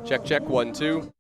Check, check, 1-2.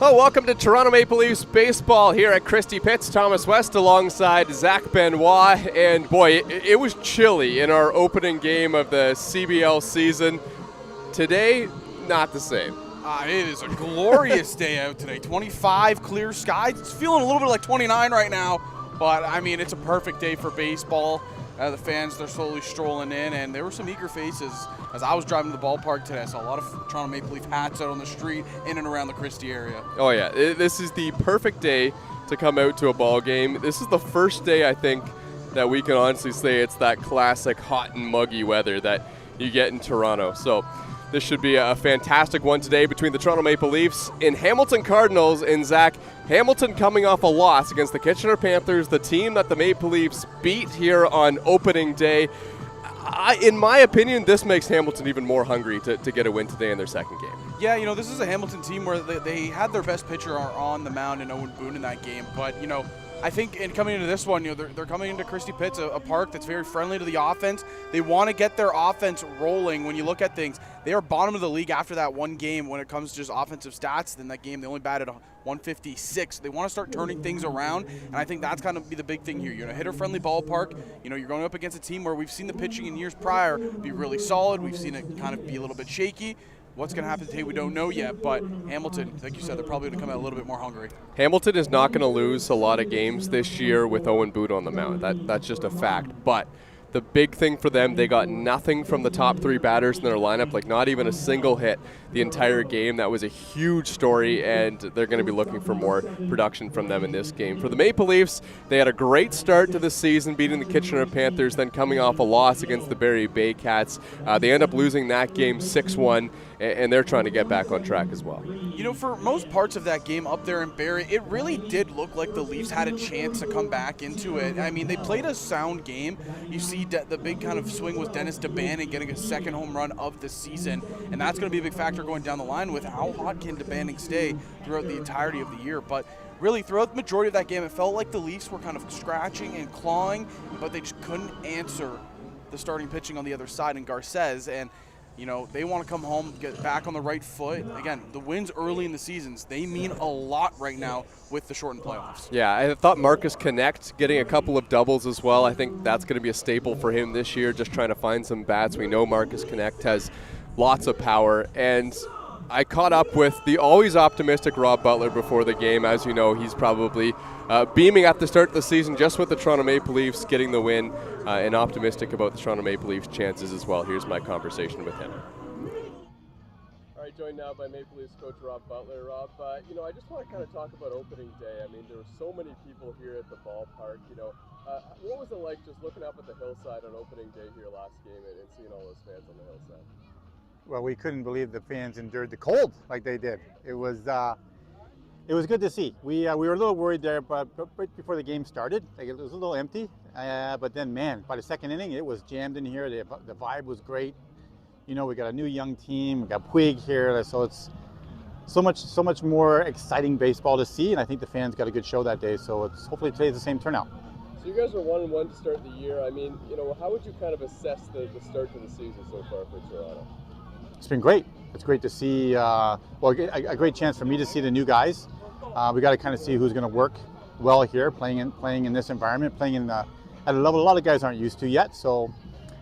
Oh, welcome to Toronto Maple Leafs baseball here at Christie Pitts. Thomas West alongside Zach Benoit. And boy, it was chilly in our opening game of the CBL season. Today, not the same. It is a glorious day out today. 25, clear skies. It's feeling a little bit like 29 right now, but I mean, it's a perfect day for baseball. The fans, they're slowly strolling in, and there were some eager faces as I was driving to the ballpark today. I saw a lot of Toronto Maple Leaf hats out on the street in and around the Christie area. Oh yeah, this is the perfect day to come out to a ball game. This is the first day, I think, that we can honestly say it's that classic hot and muggy weather that you get in Toronto. So this should be a fantastic one today between the Toronto Maple Leafs and Hamilton Cardinals. And Zach, Hamilton coming off a loss against the Kitchener Panthers, the team that the Maple Leafs beat here on opening day. In my opinion, this makes Hamilton even more hungry to get a win today in their second game. Yeah, you know, this is a Hamilton team where they had their best pitcher on the mound in Owen Boone in that game. But, you know, I think in coming into this one, you know, they're coming into Christie Pitts, a park that's very friendly to the offense. They want to get their offense rolling. When you look at things, they are bottom of the league after that one game when it comes to just offensive stats. In that game, they only batted 156. They want to start turning things around, and I think that's kind of be the big thing here. You're in a hitter-friendly ballpark. You know, you're going up against a team where we've seen the pitching in years prior be really solid. We've seen it kind of be a little bit shaky. What's going to happen today, we don't know yet, but Hamilton, like you said, they're probably going to come out a little bit more hungry. Hamilton is not going to lose a lot of games this year with Owen Boone on the mound. That's just a fact. But the big thing for them, they got nothing from the top three batters in their lineup, like not even a single hit the entire game. That was a huge story, and they're going to be looking for more production from them in this game. For the Maple Leafs, they had a great start to the season, beating the Kitchener Panthers, then coming off a loss against the Barrie Bay Cats. They end up losing that game 6-1, and they're trying to get back on track as well. You know, for most parts of that game up there in Barrie, it really did look like the Leafs had a chance to come back into it. I mean, they played a sound game. You see the big kind of swing was Dennis DeBanning getting a second home run of the season, and that's going to be a big factor going down the line with how hot can DeBanning stay throughout the entirety of the year. But really, throughout the majority of that game, it felt like the Leafs were kind of scratching and clawing, but they just couldn't answer the starting pitching on the other side in Garces. And you know, they want to come home, get back on the right foot. Again, the wins early in the seasons, they mean a lot right now with the shortened playoffs. Yeah, I thought Marcus Connect getting a couple of doubles as well. I think that's going to be a staple for him this year, just trying to find some bats. We know Marcus Connect has lots of power. And I caught up with the always optimistic Rob Butler before the game. As you know, he's probably beaming at the start of the season just with the Toronto Maple Leafs getting the win, and optimistic about the Toronto Maple Leafs chances as well. Here's my conversation with him. All right, joined now by Maple Leafs coach Rob Butler. Rob, I just want to kind of talk about opening day. I mean, there were so many people here at the ballpark. What was it like just looking up at the hillside on opening day here last game and seeing all those fans on the hillside? Well, we couldn't believe the fans endured the cold like they did. It was good to see. We were a little worried there, but right before the game started, it was a little empty. But then, man, by the second inning, it was jammed in here. The vibe was great. We got a new young team. We got Puig here, so it's so much more exciting baseball to see. And I think the fans got a good show that day. So hopefully today's the same turnout. So you guys are 1-1 to start the year. I mean, how would you kind of assess the start to the season so far for Toronto? It's been great. It's great to see. A great chance for me to see the new guys. We got to kind of see who's going to work well here, playing in this environment, playing at a level a lot of guys aren't used to yet. So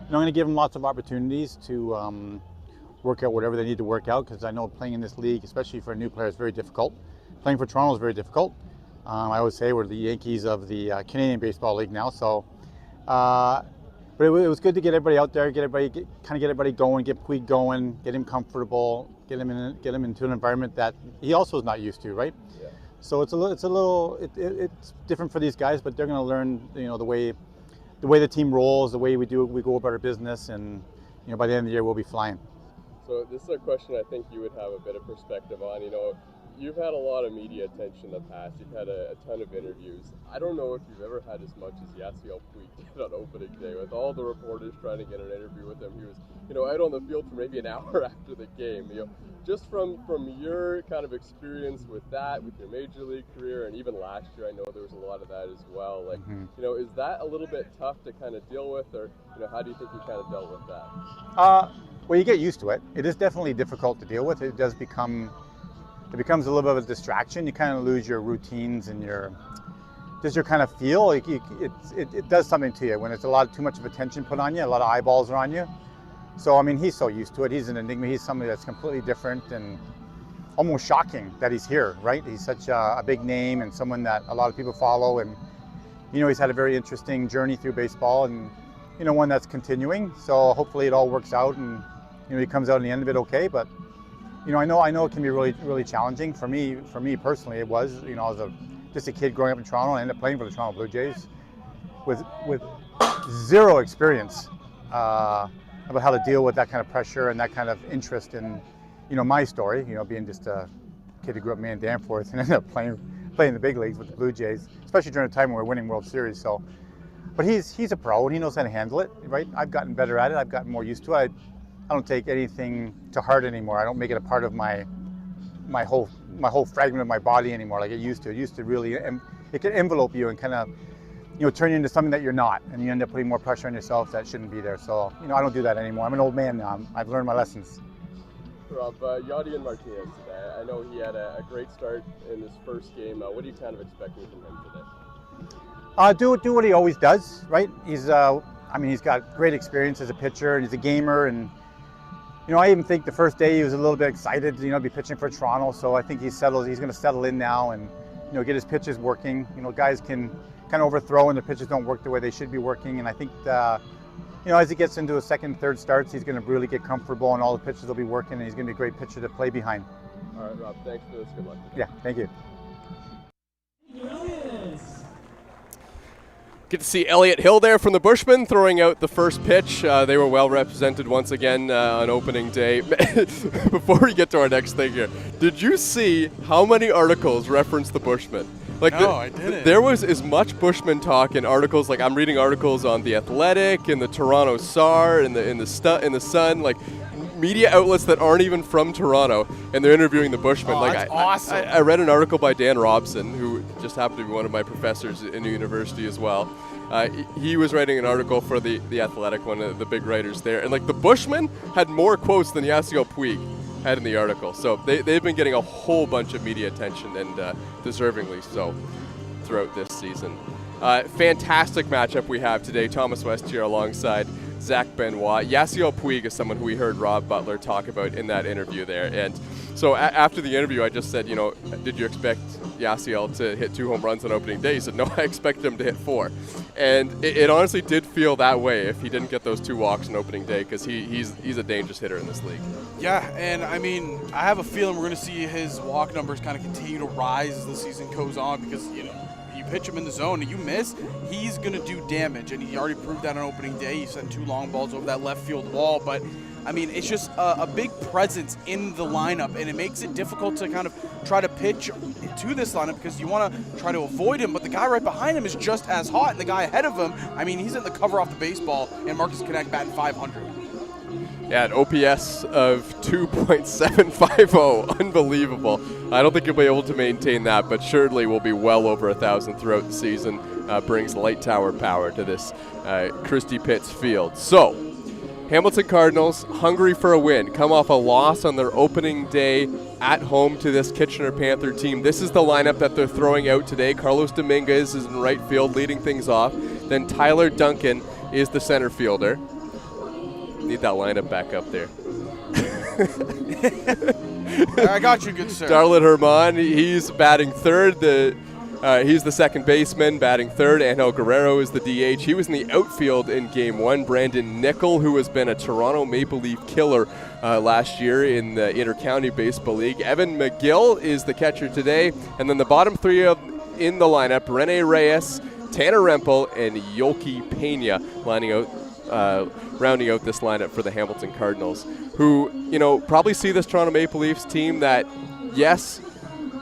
I'm going to give them lots of opportunities to work out whatever they need to work out, because I know playing in this league, especially for a new player, is very difficult. Playing for Toronto is very difficult. I always say we're the Yankees of the Canadian Baseball League now. So, but it was good to get everybody out there, get everybody going, get Puig going, get him comfortable, get him into an environment that he also is not used to, right? Yeah. So it's different for these guys, but they're going to learn, the way the team rolls, the way we go about our business, and by the end of the year we'll be flying. So this is a question I think you would have a bit of perspective on. You've had a lot of media attention in the past. You've had a ton of interviews. I don't know if you've ever had as much as Yasiel Puig did on opening day, with all the reporters trying to get an interview with him. He was, out on the field for maybe an hour after the game. Just from your kind of experience with that, with your major league career, and even last year, I know there was a lot of that as well. Is that a little bit tough to kind of deal with, or how do you think you kind of dealt with that? Well, you get used to it. It is definitely difficult to deal with. It becomes a little bit of a distraction. You kind of lose your routines and your kind of feel. It does something to you when it's too much of attention put on you. A lot of eyeballs are on you. So, I mean, he's so used to it. He's an enigma. He's somebody that's completely different and almost shocking that he's here, right? He's such a big name and someone that a lot of people follow. And, he's had a very interesting journey through baseball, and, one that's continuing. So hopefully it all works out and, he comes out in the end of it okay. But, I know it can be really, really challenging. For me personally, it was. I was just a kid growing up in Toronto. I ended up playing for the Toronto Blue Jays with zero experience about how to deal with that kind of pressure and that kind of interest in, my story, being just a kid who grew up in Danforth and ended up playing the big leagues with the Blue Jays, especially during a time when we're winning World Series. So, but he's a pro and he knows how to handle it, right? I've gotten better at it. I've gotten more used to it. I don't take anything to heart anymore. I don't make it a part of my whole fragment of my body anymore like it used to. It used to really, it can envelope you and kind of, turn you into something that you're not, and you end up putting more pressure on yourself that shouldn't be there. So, I don't do that anymore. I'm an old man now. I've learned my lessons. Rob, Yadier Martinez today. I know he had a great start in his first game. What are you kind of expecting from him today? Do what he always does, right? He's got great experience as a pitcher, and he's a gamer, and I even think the first day he was a little bit excited, to be pitching for Toronto. So I think he's going to settle in now and, get his pitches working. Guys can kind of overthrow and their pitches don't work the way they should be working. And I think, as he gets into his second, third starts, he's going to really get comfortable and all the pitches will be working, and he's going to be a great pitcher to play behind. All right, Rob, thanks for this. Good luck. Yeah, thank you. Get to see Elliott Hill there from the Bushmen throwing out the first pitch. They were well represented once again on opening day. Before we get to our next thing here, did you see how many articles reference the Bushmen? No, I didn't. There was as much Bushman talk in articles. I'm reading articles on The Athletic, in the Toronto Star, in the Sun, media outlets that aren't even from Toronto, and they're interviewing the Bushmen. That's awesome. I read an article by Dan Robson, who just happened to be one of my professors in the university as well. He was writing an article for the Athletic, one of the big writers there, and the Bushmen had more quotes than Yasiel Puig had in the article. So they've been getting a whole bunch of media attention, and deservingly so, throughout this season. Fantastic matchup we have today. Thomas West here alongside Zach Benoit. Yasiel Puig is someone who we heard Rob Butler talk about in that interview there, and So after the interview, I just said, did you expect Yasiel to hit 2 home runs on opening day? He said, no, I expected him to hit 4. And it honestly did feel that way if he didn't get those 2 walks on opening day, because he's a dangerous hitter in this league. Yeah, and I mean, I have a feeling we're going to see his walk numbers kind of continue to rise as the season goes on, because, you pitch him in the zone and you miss, he's going to do damage. And he already proved that on opening day. He sent 2 long balls over that left field wall. But, I mean, it's just a big presence in the lineup, and it makes it difficult to kind of try to pitch to this lineup, because you want to try to avoid him, but the guy right behind him is just as hot, and the guy ahead of him, I mean, he's in the cover off the baseball, and Marcus Connect batting .500. Yeah, an OPS of 2.750. Unbelievable. I don't think he'll be able to maintain that, but surely will be well over 1,000 throughout the season. Brings light tower power to this Christie Pitts field. So, Hamilton Cardinals, hungry for a win, come off a loss on their opening day at home to this Kitchener Panther team. This is the lineup that they're throwing out today. Carlos Dominguez is in right field leading things off. Then Tyler Duncan is the center fielder. Need that lineup back up there. I got you, good sir. Darlin Herman, he's batting third. He's the second baseman, batting third. Angel Guerrero is the DH. He was in the outfield in Game 1. Brandon Nickel, who has been a Toronto Maple Leaf killer last year in the Inter-County Baseball League. Evan McGill is the catcher today. And then the bottom 3 in the lineup, Rene Reyes, Tanner Rempel, and Yolki Pena rounding out this lineup for the Hamilton Cardinals, who, probably see this Toronto Maple Leafs team that, yes,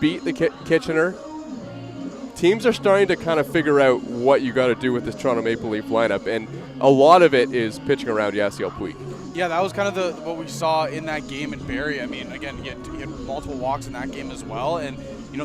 beat the Kitchener. Teams are starting to kind of figure out what you got to do with this Toronto Maple Leaf lineup, and a lot of it is pitching around Yasiel Puig. Yeah, that was kind of what we saw in that game in Barrie. I mean, again, he had multiple walks in that game as well, and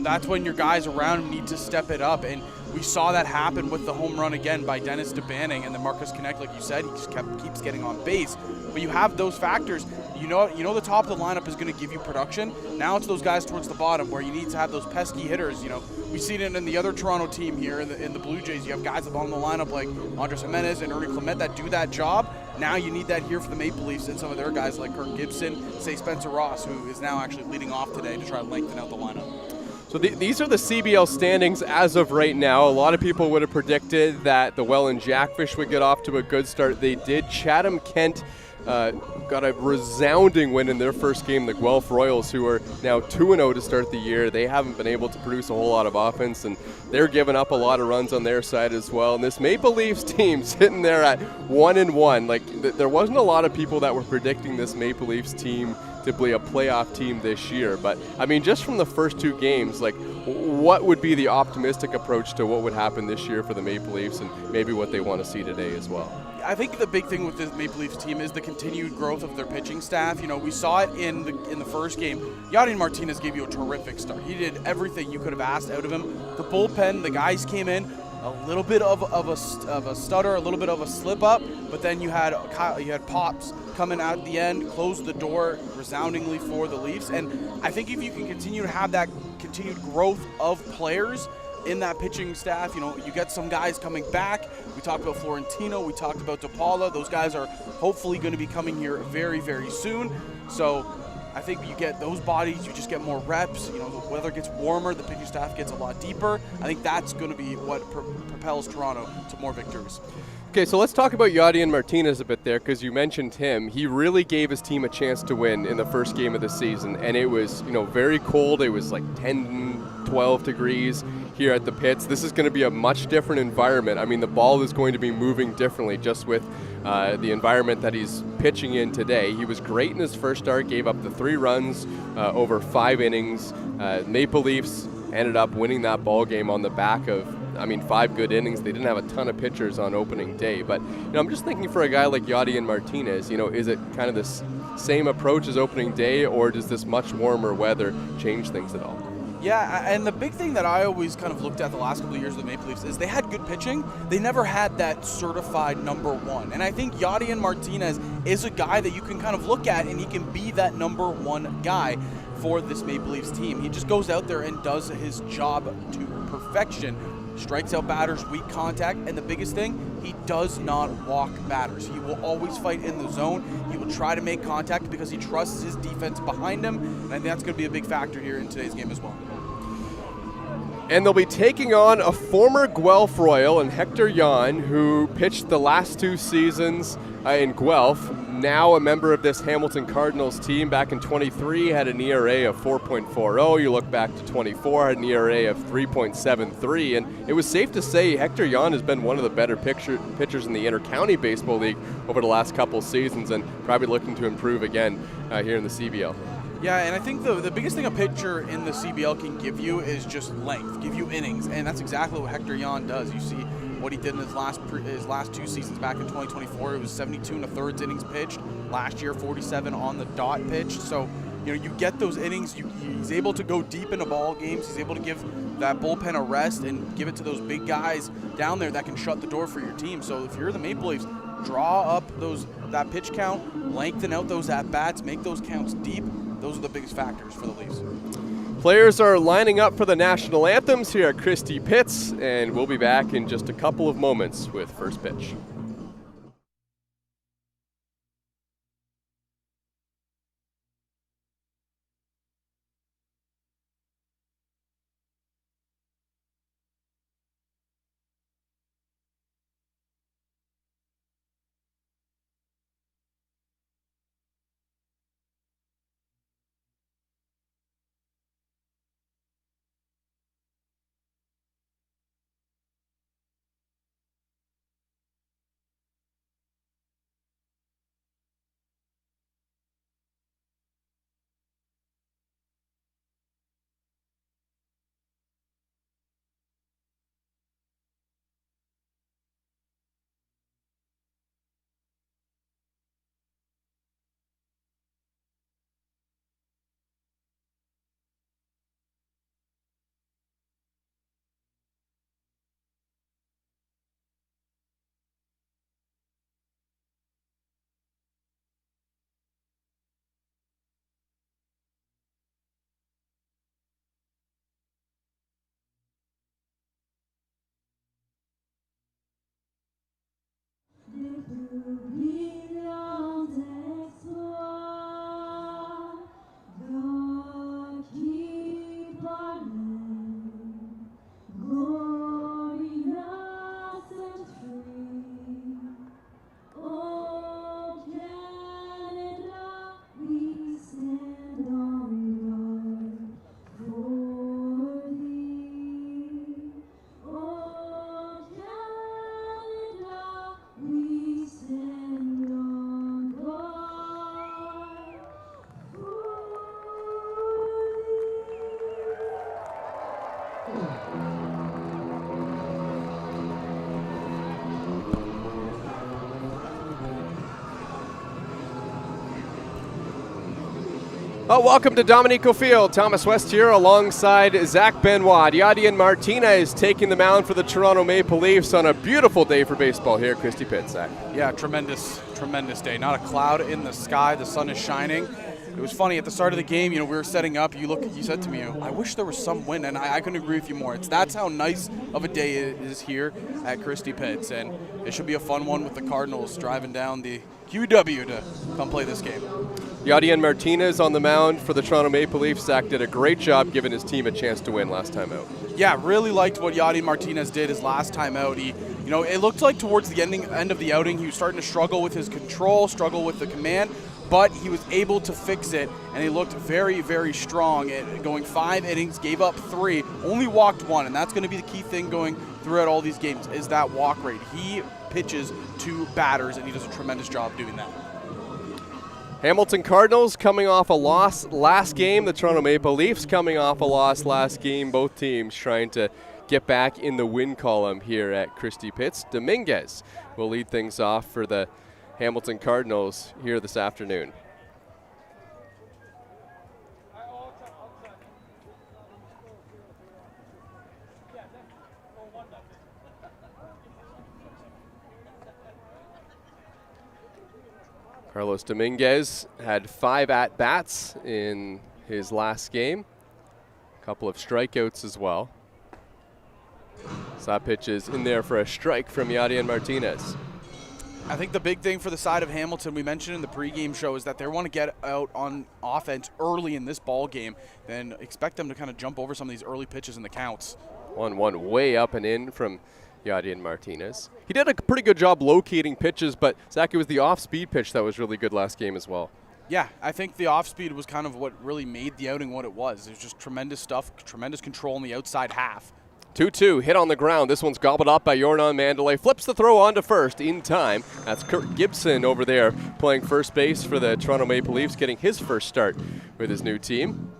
that's when your guys around him need to step it up, and we saw that happen with the home run again by Dennis DeBanning, and then Marcus Connect, like you said, he just keeps getting on base. But you have those factors. You know the top of the lineup is going to give you production. Now it's those guys towards the bottom where you need to have those pesky hitters. We see it in the other Toronto team here in the Blue Jays. You have guys on the lineup like Andres Jimenez and Ernie Clement that do that job. Now you need that here for the Maple Leafs and some of their guys like Kirk Gibson, say Spencer Ross, who is now actually leading off today to try to lengthen out the lineup. So these are the CBL standings as of right now. A lot of people would have predicted that the Welland Jackfish would get off to a good start. They did. Chatham-Kent got a resounding win in their first game. The Guelph Royals, who are now 2-0 to start the year, they haven't been able to produce a whole lot of offense, and they're giving up a lot of runs on their side as well. And this Maple Leafs team sitting there at 1-1. Like, there wasn't a lot of people that were predicting this Maple Leafs team to be a playoff team this year. But, I mean, just from the first 2 games, like, what would be the optimistic approach to what would happen this year for the Maple Leafs and maybe what they want to see today as well? I think the big thing with this Maple Leafs team is the continued growth of their pitching staff. We saw it in the first game. Yadier Martinez gave you a terrific start. He did everything you could have asked out of him. The bullpen, the guys came in, a little bit of a stutter, a little bit of a slip up, but then you had Pops coming out at the end, closed the door resoundingly for the Leafs. And I think if you can continue to have that continued growth of players in that pitching staff, you get some guys coming back. We talked about Florentino, we talked about DePaula. Those guys are hopefully going to be coming here very, very soon. So I think you get those bodies, you just get more reps. The weather gets warmer, the pitching staff gets a lot deeper. I think that's going to be what propels Toronto to more victories. Okay, so let's talk about Yadier Martinez a bit there, because you mentioned him. He really gave his team a chance to win in the first game of the season, and it was, very cold. It was like 10, 12 degrees here at the pits. This is going to be a much different environment. I mean, the ball is going to be moving differently just with the environment that he's pitching in today. He was great in his first start, gave up the 3 runs over 5 innings. Maple Leafs ended up winning that ball game on the back of 5 good innings. They didn't have a ton of pitchers on opening day, but I'm just thinking for a guy like Yadier Martinez, is it kind of this same approach as opening day, or does this much warmer weather change things at all? Yeah, and the big thing that I always kind of looked at the last couple of years of the Maple Leafs is they had good pitching. They never had that certified number 1. And I think Yadier Martinez is a guy that you can kind of look at, and he can be that number 1 guy for this Maple Leafs team. He just goes out there and does his job to perfection. strikes out batters, weak contact, and the biggest thing, he does not walk batters. He will always fight in the zone. He will try to make contact because he trusts his defense behind him, and I think that's going to be a big factor here in today's game as well. And they'll be taking on a former Guelph Royal and Hector Jan, who pitched the last 2 seasons in Guelph, now a member of this Hamilton Cardinals team. Back in 23, had an ERA of 4.40. You look back to 24, had an ERA of 3.73. And it was safe to say Hector Jan has been one of the better pitchers in the Inter-County Baseball League over the last couple seasons, and probably looking to improve again here in the CBL. Yeah, and I think the biggest thing a pitcher in the CBL can give you is just length, give you innings, and that's exactly what Hector Jan does. You see what he did in his last 2 seasons back in 2024. It was 72 1/3 innings pitched. Last year, 47 on the dot pitched. So, you get those innings. He's able to go deep into ball games. He's able to give that bullpen a rest and give it to those big guys down there that can shut the door for your team. So if you're the Maple Leafs, draw up that pitch count, lengthen out those at-bats, make those counts deep. Those are the biggest factors for the Leafs. Players are lining up for the national anthems here at Christie Pitts, and we'll be back in just a couple of moments with first pitch. Welcome to Dominico Field. Thomas West here alongside Zach Benoit. Yadian Martinez taking the mound for the Toronto Maple Leafs on a beautiful day for baseball here at Christie Pitts, Zach. Yeah, tremendous day. Not a cloud in the sky. The sun is shining. It was funny at the start of the game, we were setting up. You said to me, I wish there was some wind, and I couldn't agree with you more. That's how nice of a day it is here at Christie Pitts, and it should be a fun one with the Cardinals driving down the QW to come play this game. Yadian Martinez on the mound for the Toronto Maple Leafs. Zach did a great job giving his team a chance to win last time out. Yeah, really liked what Yadian Martinez did his last time out. He, it looked like towards the end of the outing, he was starting to struggle with his control, struggle with the command, but he was able to fix it, and he looked very, very strong. Going 5 innings, gave up 3, only walked 1, and that's going to be the key thing going throughout all these games is that walk rate. He pitches to batters, and he does a tremendous job doing that. Hamilton Cardinals coming off a loss last game. The Toronto Maple Leafs coming off a loss last game. Both teams trying to get back in the win column here at Christie Pitts. Dominguez will lead things off for the Hamilton Cardinals here this afternoon. Carlos Dominguez had 5 at-bats in his last game. A couple of strikeouts as well. So that pitch is in there for a strike from Yadier Martinez. I think the big thing for the side of Hamilton, we mentioned in the pregame show, is that they want to get out on offense early in this ball game. Then expect them to kind of jump over some of these early pitches in the counts. 1-1 way up and in from Yadier Martinez. He did a pretty good job locating pitches, but Zach, it was the off-speed pitch that was really good last game as well. Yeah, I think the off-speed was kind of what really made the outing what it was. It was just tremendous stuff, tremendous control in the outside half. 2-2, hit on the ground. This one's gobbled up by Jordan Mandalay. Flips the throw on to first in time. That's Kurt Gibson over there playing first base for the Toronto Maple Leafs, getting his first start with his new team.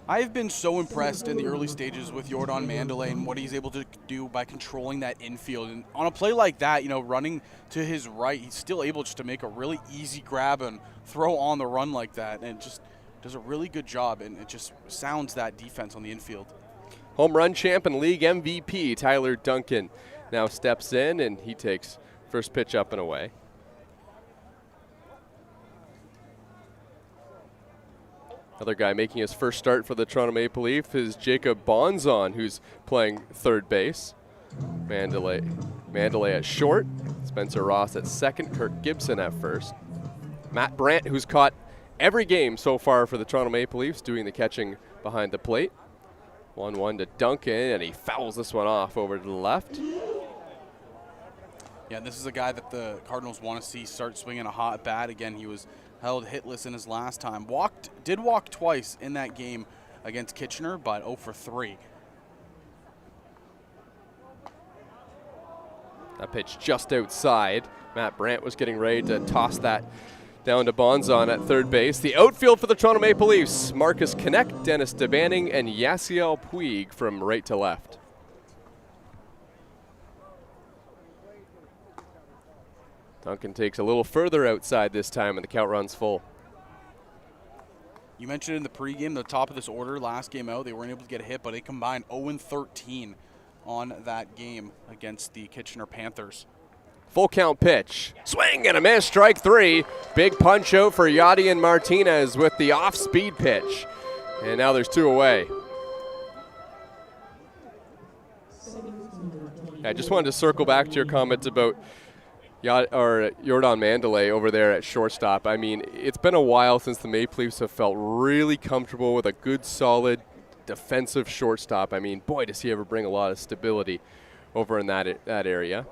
I've been so impressed in the early stages with Jordan Mandalay and what he's able to do by controlling that infield. And on a play like that, running to his right, he's still able just to make a really easy grab and throw on the run like that. And it just does a really good job, and it just sounds that defense on the infield. Home run champ and league MVP Tyler Duncan now steps in, and he takes first pitch up and away. Another guy making his first start for the Toronto Maple Leaf is Jacob Bonzon, who's playing third base. Mandalay at short, Spencer Ross at second, Kirk Gibson at first. Matt Brandt, who's caught every game so far for the Toronto Maple Leafs, doing the catching behind the plate. 1-1 to Duncan, and he fouls this one off over to the left. Yeah, this is a guy that the Cardinals want to see start swinging a hot bat. Again, he was held hitless in his last time. Did walk twice in that game against Kitchener, but 0 for 3. That pitch just outside. Matt Brandt was getting ready to toss that down to Bonzon at third base. The outfield for the Toronto Maple Leafs, Marcus Connect, Dennis DeBanning, and Yasiel Puig from right to left. Duncan takes a little further outside this time, and the count runs full. You mentioned in the pregame, the top of this order, last game out, they weren't able to get a hit, but they combined 0-13 on that game against the Kitchener Panthers. Full count pitch. Swing and a miss, strike 3. Big punch out for Yadier Martinez with the off-speed pitch. And now there's 2 away. I just wanted to circle back to your comment about Jordan Mandalay over there at shortstop. I mean, it's been a while since the Maple Leafs have felt really comfortable with a good, solid defensive shortstop. I mean, boy, does he ever bring a lot of stability over in that area.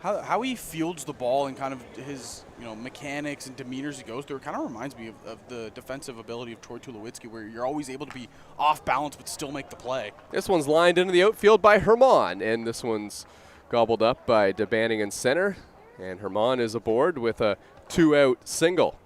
How he fields the ball and kind of his mechanics and demeanors he goes through, it kind of reminds me of the defensive ability of Troy Tulowitzki, where you're always able to be off balance but still make the play. This one's lined into the outfield by Herman, and this one's gobbled up by DeBanning in center, and Herman is aboard with a 2-out single.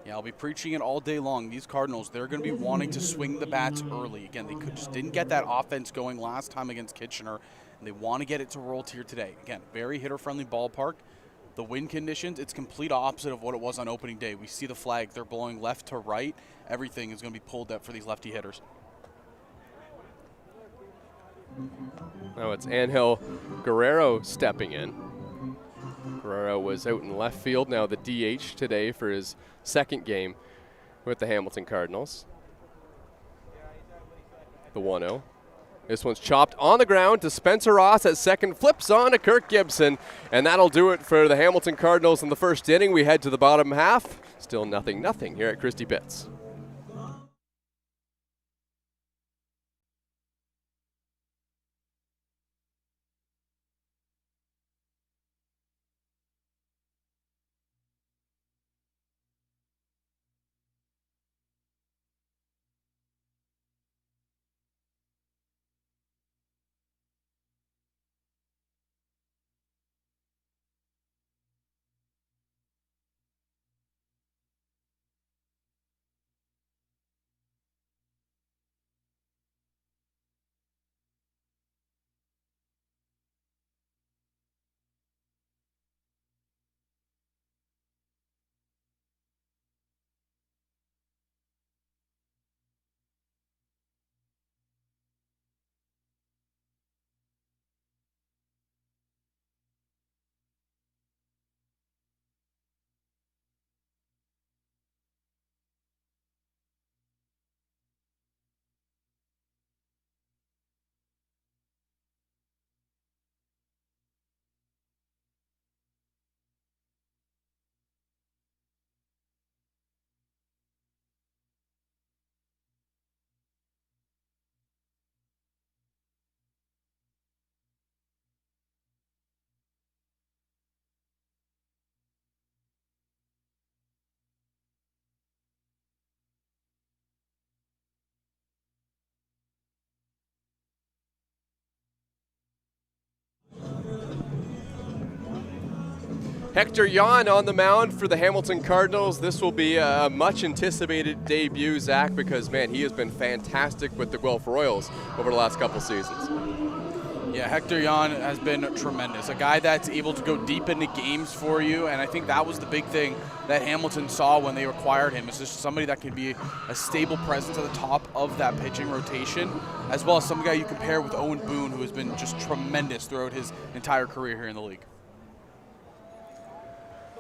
Yeah, I'll be preaching it all day long. These Cardinals, they're going to be wanting to swing the bats early. Again, they just didn't get that offense going last time against Kitchener, and they want to get it to roll here today. Again, very hitter-friendly ballpark. The wind conditions, it's complete opposite of what it was on opening day. We see the flag. They're blowing left to right. Everything is going to be pulled up for these lefty hitters. Now it's Angel Guerrero stepping in. Guerrero was out in left field, now the DH today for his second game with the Hamilton Cardinals. The 1-0. This one's chopped on the ground to Spencer Ross at second, flips on to Kirk Gibson, and that'll do it for the Hamilton Cardinals in the first inning. We head to the bottom half. Still 0-0 here at Christie Pitts. Hector Jan on the mound for the Hamilton Cardinals. This will be a much anticipated debut, Zach, because, man, he has been fantastic with the Guelph Royals over the last couple seasons. Yeah, Hector Jan has been tremendous. A guy that's able to go deep into games for you, and I think that was the big thing that Hamilton saw when they acquired him. Is just somebody that can be a stable presence at the top of that pitching rotation, as well as some guy you compare with Owen Boone, who has been just tremendous throughout his entire career here in the league.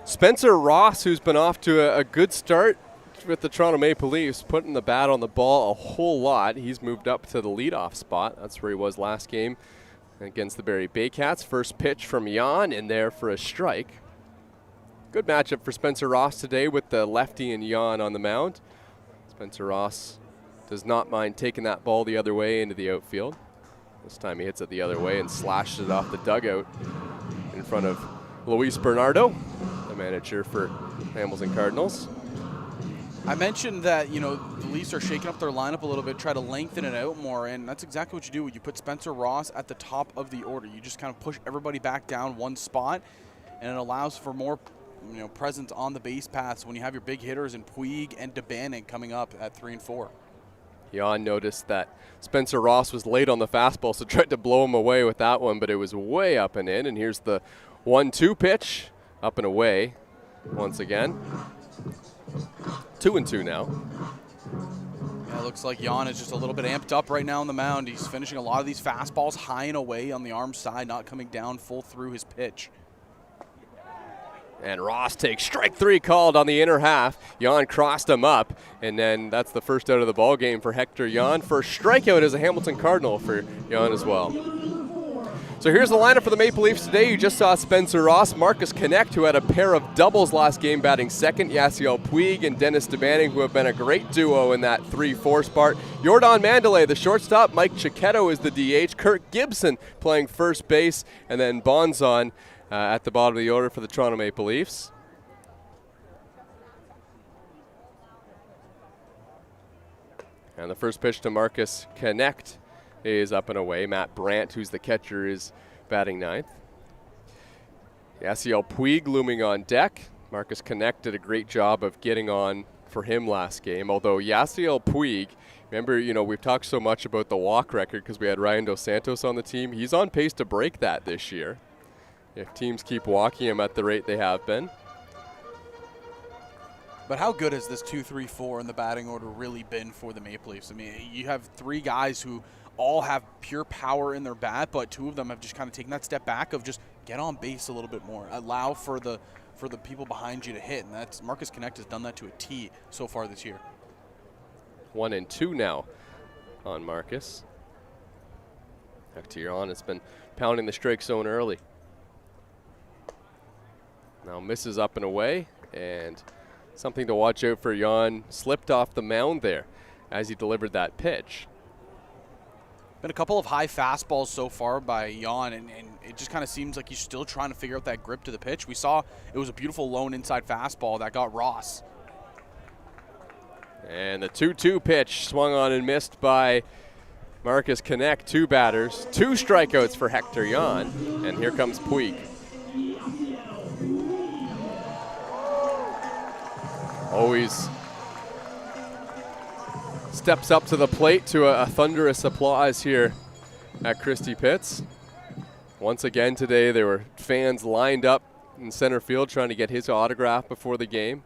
Spencer Ross, who's been off to a good start with the Toronto Maple Leafs, putting the bat on the ball a whole lot. He's moved up to the leadoff spot. That's where he was last game against the Barrie Baycats. First pitch from Jan in there for a strike. Good matchup for Spencer Ross today with the lefty and Jan on the mound. Spencer Ross does not mind taking that ball the other way into the outfield. This time he hits it the other way and slashes it off the dugout in front of Luis Bernardo, the manager for Hamilton Cardinals. I mentioned that, the Leafs are shaking up their lineup a little bit, try to lengthen it out more, and that's exactly what you do when you put Spencer Ross at the top of the order. You just kind of push everybody back down one spot, and it allows for more presence on the base paths when you have your big hitters in Puig and DeBanning coming up at 3 and 4. Jan noticed that Spencer Ross was late on the fastball, so tried to blow him away with that one, but it was way up and in, and here's the 1-2 pitch, up and away once again. 2-2 now. Yeah, it looks like Jan is just a little bit amped up right now on the mound. He's finishing a lot of these fastballs high and away on the arm side, not coming down full through his pitch. And Ross takes strike 3 called on the inner half. Jan crossed him up, and then that's the first out of the ball game for Hector Jan. First strikeout as a Hamilton Cardinal for Jan as well. So here's the lineup for the Maple Leafs today. You just saw Spencer Ross, Marcus Connect, who had a pair of doubles last game batting second, Yasiel Puig and Dennis DeBanning, who have been a great duo in that 3-4 spot. Jordan Mandalay, the shortstop. Mike Chiquetto is the DH. Kirk Gibson playing first base, and then Bonzon at the bottom of the order for the Toronto Maple Leafs. And the first pitch to Marcus Connect is up and away. Matt Brandt, who's the catcher, is batting ninth. Yasiel Puig looming on deck. Marcus Connect did a great job of getting on for him last game, although Yasiel Puig, remember, we've talked so much about the walk record because we had Ryan Dos Santos on the team. He's on pace to break that this year if teams keep walking him at the rate they have been. But how good has this 2-3-4 in the batting order really been for the Maple Leafs? I mean, you have 3 guys who all have pure power in their bat, but 2 of them have just kind of taken that step back of just get on base a little bit more, allow for the people behind you to hit, and that's Marcus Connect has done that to a T so far this year. 1-2 now on Marcus. Hector Jan has been pounding the strike zone early. Now misses up and away, and something to watch out for. Jan slipped off the mound there as he delivered that pitch. Been a couple of high fastballs so far by Jan, and it just kind of seems like he's still trying to figure out that grip to the pitch. We saw it was a beautiful lone inside fastball that got Ross. And the 2-2 pitch swung on and missed by Marcus Connect. 2 batters, 2 strikeouts for Hector Jan, and here comes Puig. Always steps up to the plate to a thunderous applause here at Christie Pitts. Once again today, there were fans lined up in center field trying to get his autograph before the game.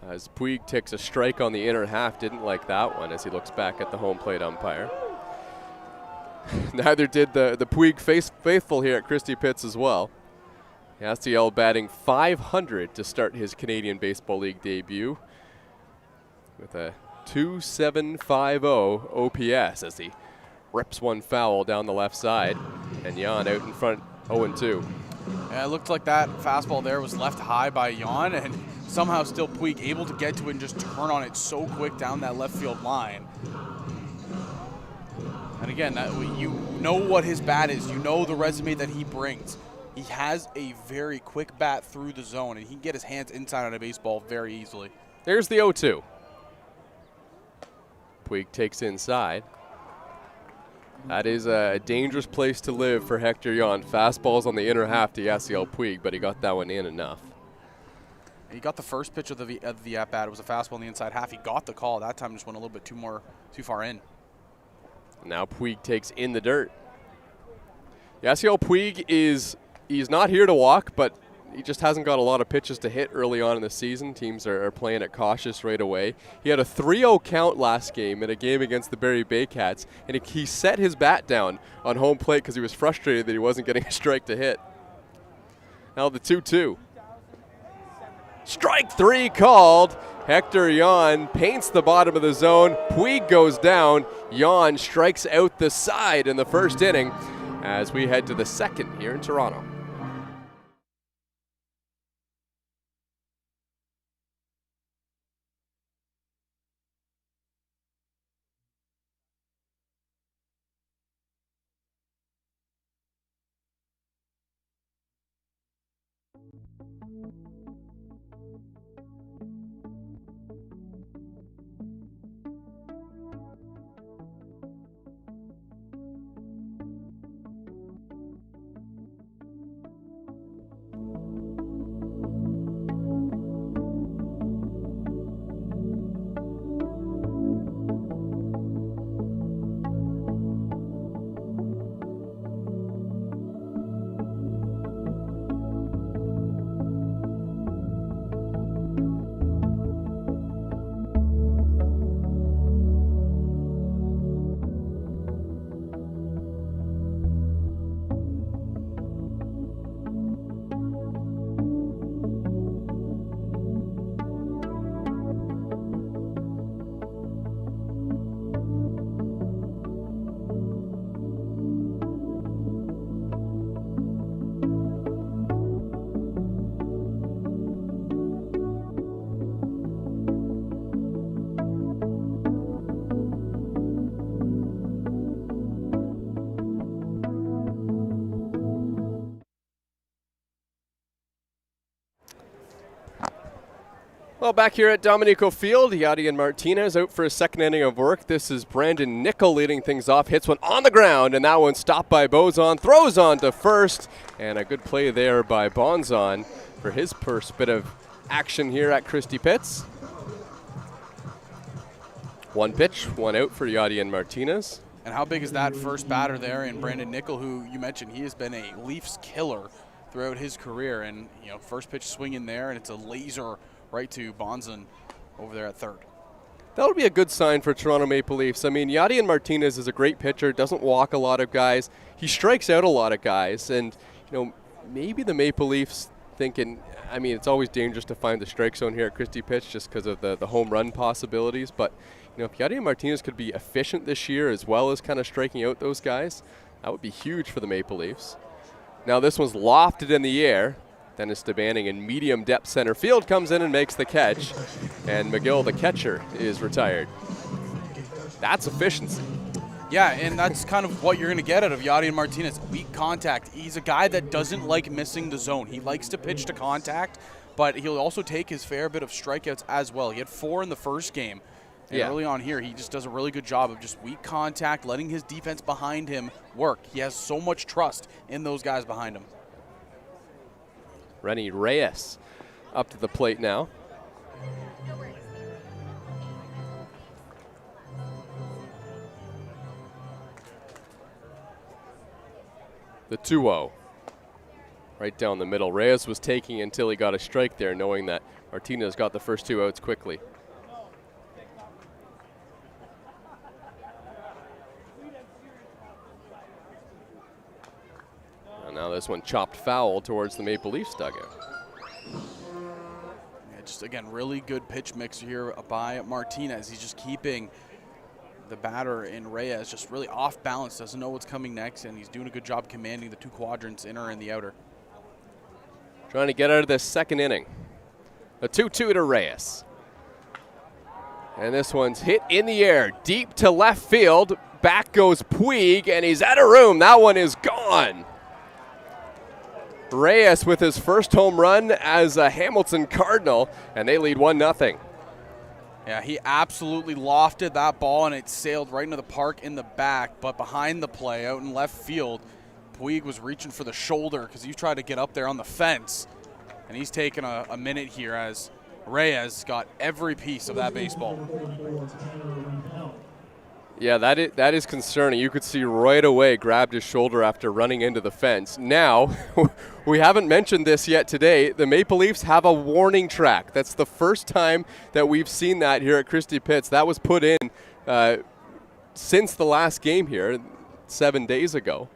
As Puig takes a strike on the inner half, didn't like that one as he looks back at the home plate umpire. Neither did the Puig faithful here at Christie Pitts as well. Yasiel batting .500 to start his Canadian Baseball League debut with a .2750 OPS as he rips one foul down the left side, and Jan out in front 0-2. Yeah, it looked like that fastball there was left high by Jan, and somehow still Puig able to get to it and just turn on it so quick down that left field line. And again, you know what his bat is. You know the resume that he brings. He has a very quick bat through the zone, and he can get his hands inside on a baseball very easily. There's the 0-2. Puig takes inside. That is a dangerous place to live for Hector Jan. Fastballs on the inner half to Yasiel Puig, but he got that one in enough. He got the first pitch of the at-bat. It was a fastball on the inside half. He got the call. That time just went a little bit too far in. Now Puig takes in the dirt. Yasiel Puig he's not here to walk, but he just hasn't got a lot of pitches to hit early on in the season. Teams are playing it cautious right away. He had a 3-0 count last game in a game against the Barrie Baycats, and he set his bat down on home plate because he was frustrated that he wasn't getting a strike to hit. Now the 2-2. Strike 3 called. Hector Jan paints the bottom of the zone. Puig goes down. Jan strikes out the side in the first inning as we head to the second here in Toronto. Well, back here at Dominico Field, Yadier Martinez out for a second inning of work. This is Brandon Nickel leading things off. Hits one on the ground, and that one stopped by Bozon. Throws on to first, and a good play there by Bonzon for his first bit of action here at Christie Pitts. One pitch, one out for Yadier Martinez. And how big is that first batter there in Brandon Nickel, who you mentioned he has been a Leafs killer throughout his career. And, you know, first pitch swing in there, and it's a laser right to Bonzon over there at third. That would be a good sign for Toronto Maple Leafs. I mean, Yadier Martinez is a great pitcher, doesn't walk a lot of guys. He strikes out a lot of guys. And, you know, maybe the Maple Leafs thinking, I mean, it's always dangerous to find the strike zone here at Christie Pitch just because of the home run possibilities. But, you know, if Yadier Martinez could be efficient this year as well as kind of striking out those guys, that would be huge for the Maple Leafs. Now this one's lofted in the air. Dennis DeBanning in medium depth center field comes in and makes the catch. And McGill, the catcher, is retired. That's efficiency. Yeah, and that's kind of what you're going to get out of Yadier Martinez. Weak contact. He's a guy that doesn't like missing the zone. He likes to pitch to contact, but he'll also take his fair bit of strikeouts as well. He had 4 in the first game. And early on here, he just does a really good job of just weak contact, letting his defense behind him work. He has so much trust in those guys behind him. Rennie Reyes up to the plate now. The 2-0. Right down the middle. Reyes was taking until he got a strike there, knowing that Martinez got the first 2 outs quickly. And now this one chopped foul towards the Maple Leafs dugout. Yeah, just again, really good pitch mix here by Martinez. He's just keeping the batter in Reyes just really off balance, doesn't know what's coming next, and he's doing a good job commanding the 2 quadrants, inner and the outer. Trying to get out of this second inning. A 2-2 to Reyes. And this one's hit in the air, deep to left field. Back goes Puig, and he's out of room. That one is gone. Reyes with his first home run as a Hamilton Cardinal, and they lead 1-0. Yeah, he absolutely lofted that ball, and it sailed right into the park in the back. But behind the play, out in left field, Puig was reaching for the shoulder because he tried to get up there on the fence. And he's taken a minute here as Reyes got every piece of that baseball. Yeah, that is concerning. You could see right away grabbed his shoulder after running into the fence. Now, we haven't mentioned this yet today. The Maple Leafs have a warning track. That's the first time that we've seen that here at Christie Pitts. That was put in since the last game here 7 days ago.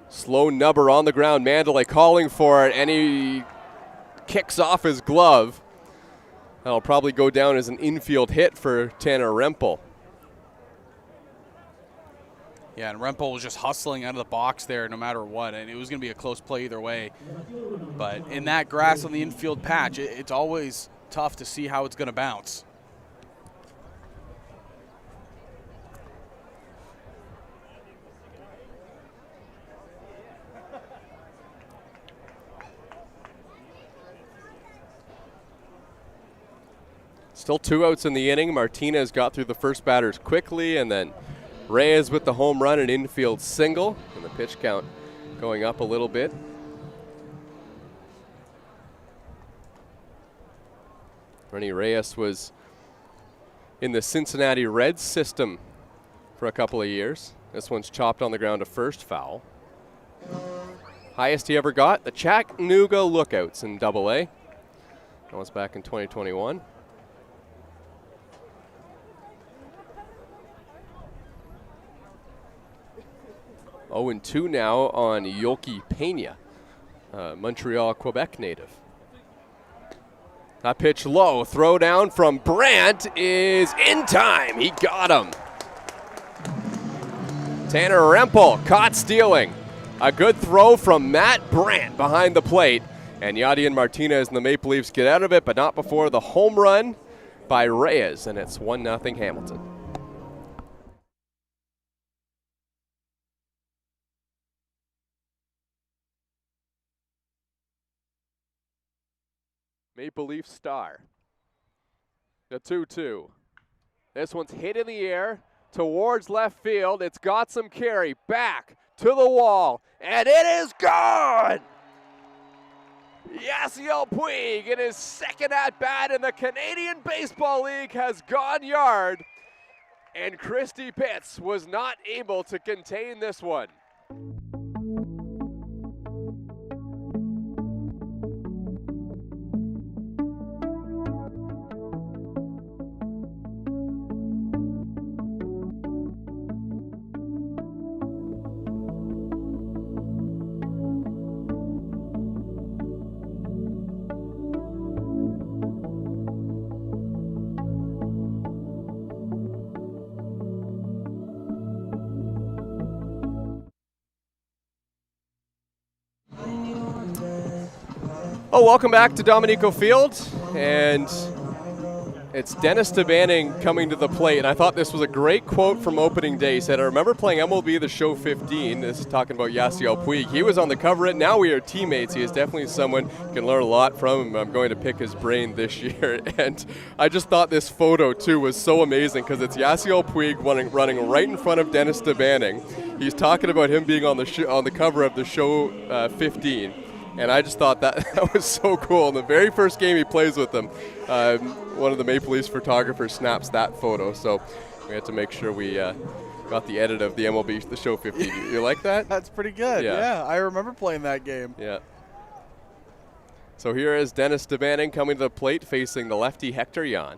Slow nubber on the ground. Mandalay calling for it, and he kicks off his glove. That'll probably go down as an infield hit for Tanner Rempel. Yeah, and Rempel was just hustling out of the box there no matter what, and it was going to be a close play either way. But in that grass on the infield patch, it's always tough to see how it's going to bounce. Still 2 outs in the inning. Martinez got through the first batters quickly, and then Reyes with the home run and infield single, and the pitch count going up a little bit. Ernie Reyes was in the Cincinnati Reds system for a couple of years. This one's chopped on the ground to first, foul. Highest he ever got, the Chattanooga Lookouts in Double-A. That was back in 2021. 0-2 now on Yoki Pena, Montreal, Quebec native. That pitch low, throw down from Brandt is in time. He got him. Tanner Rempel caught stealing. A good throw from Matt Brandt behind the plate. And Yadier Martinez and the Maple Leafs get out of it, but not before the home run by Reyes, and it's 1-0 Hamilton. Maple Leaf star. The 2-2. This one's hit in the air towards left field. It's got some carry back to the wall, and it is gone! Yasiel Puig in his second at-bat in the Canadian Baseball League has gone yard, and Christie Pitts was not able to contain this one. Oh, welcome back to Dominico Field, and it's Dennis DeBanning coming to the plate, and I thought this was a great quote from opening day. He said, I remember playing MLB The Show 15. This is talking about Yasiel Puig. He was on the cover it. Now we are teammates. He is definitely someone you can learn a lot from him. I'm going to pick his brain this year, and I just thought this photo, too, was so amazing because it's Yasiel Puig running right in front of Dennis DeBanning. He's talking about him being on the cover of The Show 15. And I just thought that was so cool. In the very first game he plays with them, one of the Maple Leafs photographers snaps that photo. So we had to make sure we got the edit of the MLB The Show 15. You like that? That's pretty good. Yeah, I remember playing that game. Yeah. So here is Dennis DeBanning coming to the plate facing the lefty Hector Yan.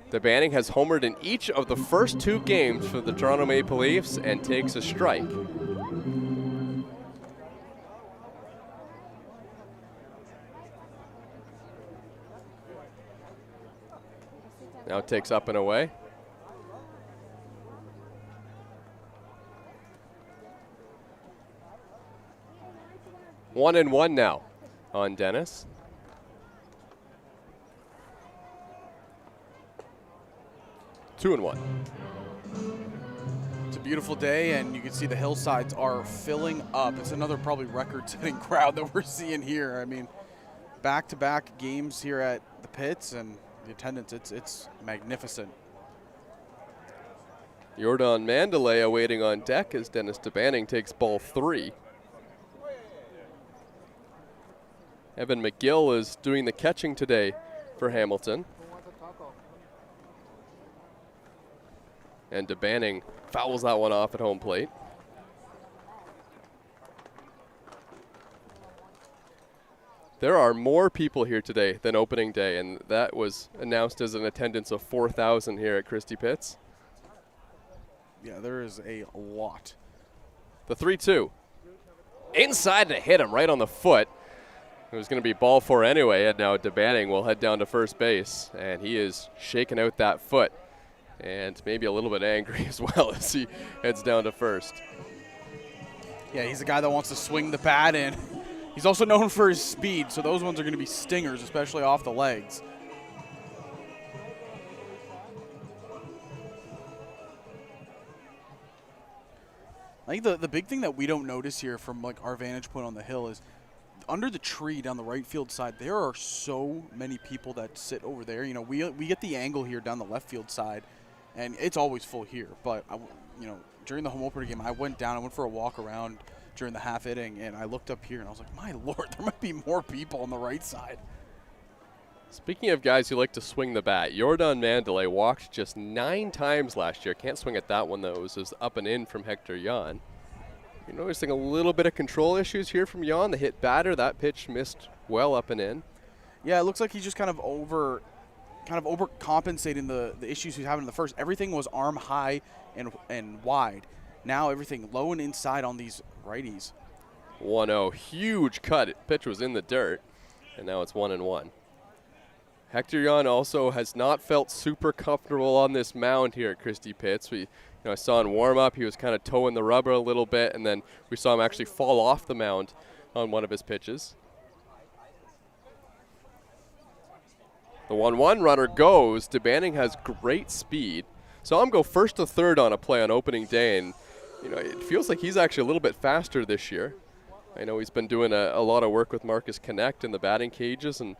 DeBanning has homered in each of the first 2 games for the Toronto Maple Leafs and takes a strike. Now takes up and away. One and one now on Dennis. Two and one. It's a beautiful day, and you can see the hillsides are filling up. It's another probably record-setting crowd that we're seeing here. I mean, back-to-back games here at the Pits, and the attendance, it's magnificent. Jordan Mandalay awaiting on deck as Dennis DeBanning takes ball 3. Evan McGill is doing the catching today for Hamilton. And DeBanning fouls that one off at home plate. There are more people here today than opening day, and that was announced as an attendance of 4,000 here at Christie Pitts. Yeah, there is a lot. The 3-2. Inside to hit him right on the foot. It was going to be ball 4 anyway, and now DeBanning will head down to first base, and he is shaking out that foot and maybe a little bit angry as well as he heads down to first. Yeah, he's a guy that wants to swing the bat in. He's also known for his speed, so those ones are going to be stingers, especially off the legs. I think the big thing that we don't notice here from like our vantage point on the hill is under the tree down the right field side, there are so many people that sit over there. You know, we get the angle here down the left field side, and it's always full here. But, during the home opener game, I went for a walk around during the half inning, and I looked up here, and I was like, my Lord, there might be more people on the right side. Speaking of guys who like to swing the bat, Jordan Mandalay walked just 9 times last year. Can't swing at that one, though. It was up and in from Hector Jan. You're noticing a little bit of control issues here from Jan. The hit batter, that pitch missed well up and in. Yeah, it looks like he's just kind of overcompensating the issues he's having in the first. Everything was arm high and wide. Now everything low and inside on these righties. 1-0, huge cut. Pitch was in the dirt, and now it's 1-1. Hector Jan also has not felt super comfortable on this mound here at Christie Pitts. I saw in warm-up he was kind of toeing the rubber a little bit, and then we saw him actually fall off the mound on one of his pitches. The 1-1 runner goes. DeBanning has great speed. Saw him go first to third on a play on opening day, and it feels like he's actually a little bit faster this year. I know he's been doing a lot of work with Marcus Connect in the batting cages and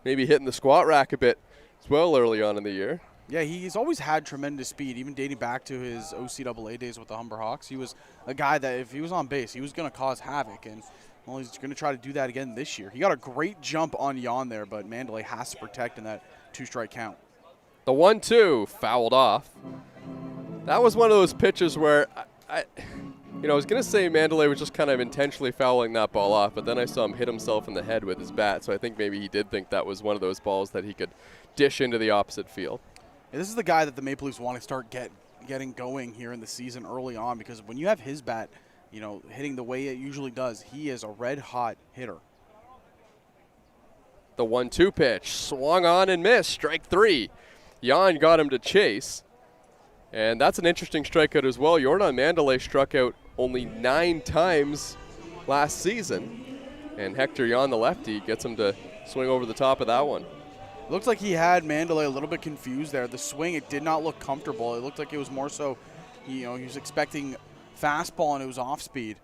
maybe hitting the squat rack a bit as well early on in the year. Yeah, he's always had tremendous speed, even dating back to his OCAA days with the Humber Hawks. He was a guy that if he was on base, he was going to cause havoc, and he's going to try to do that again this year. He got a great jump on Jan there, but Mandalay has to protect in that 2-strike count. The 1-2 fouled off. That was one of those pitches where I was going to say Mandalay was just kind of intentionally fouling that ball off, but then I saw him hit himself in the head with his bat, so I think maybe he did think that was one of those balls that he could dish into the opposite field. Yeah, this is the guy that the Maple Leafs want to start getting going here in the season early on, because when you have his bat, hitting the way it usually does, he is a red-hot hitter. The 1-2 pitch swung on and missed, strike 3. Jan got him to chase, and that's an interesting strikeout as well. Jordan Mandalay struck out only 9 times last season, and Hector Jan, the lefty, gets him to swing over the top of that one. It looked like he had Mandalay a little bit confused there. The swing, it did not look comfortable. It looked like it was more so, he was expecting fastball and it was off speed.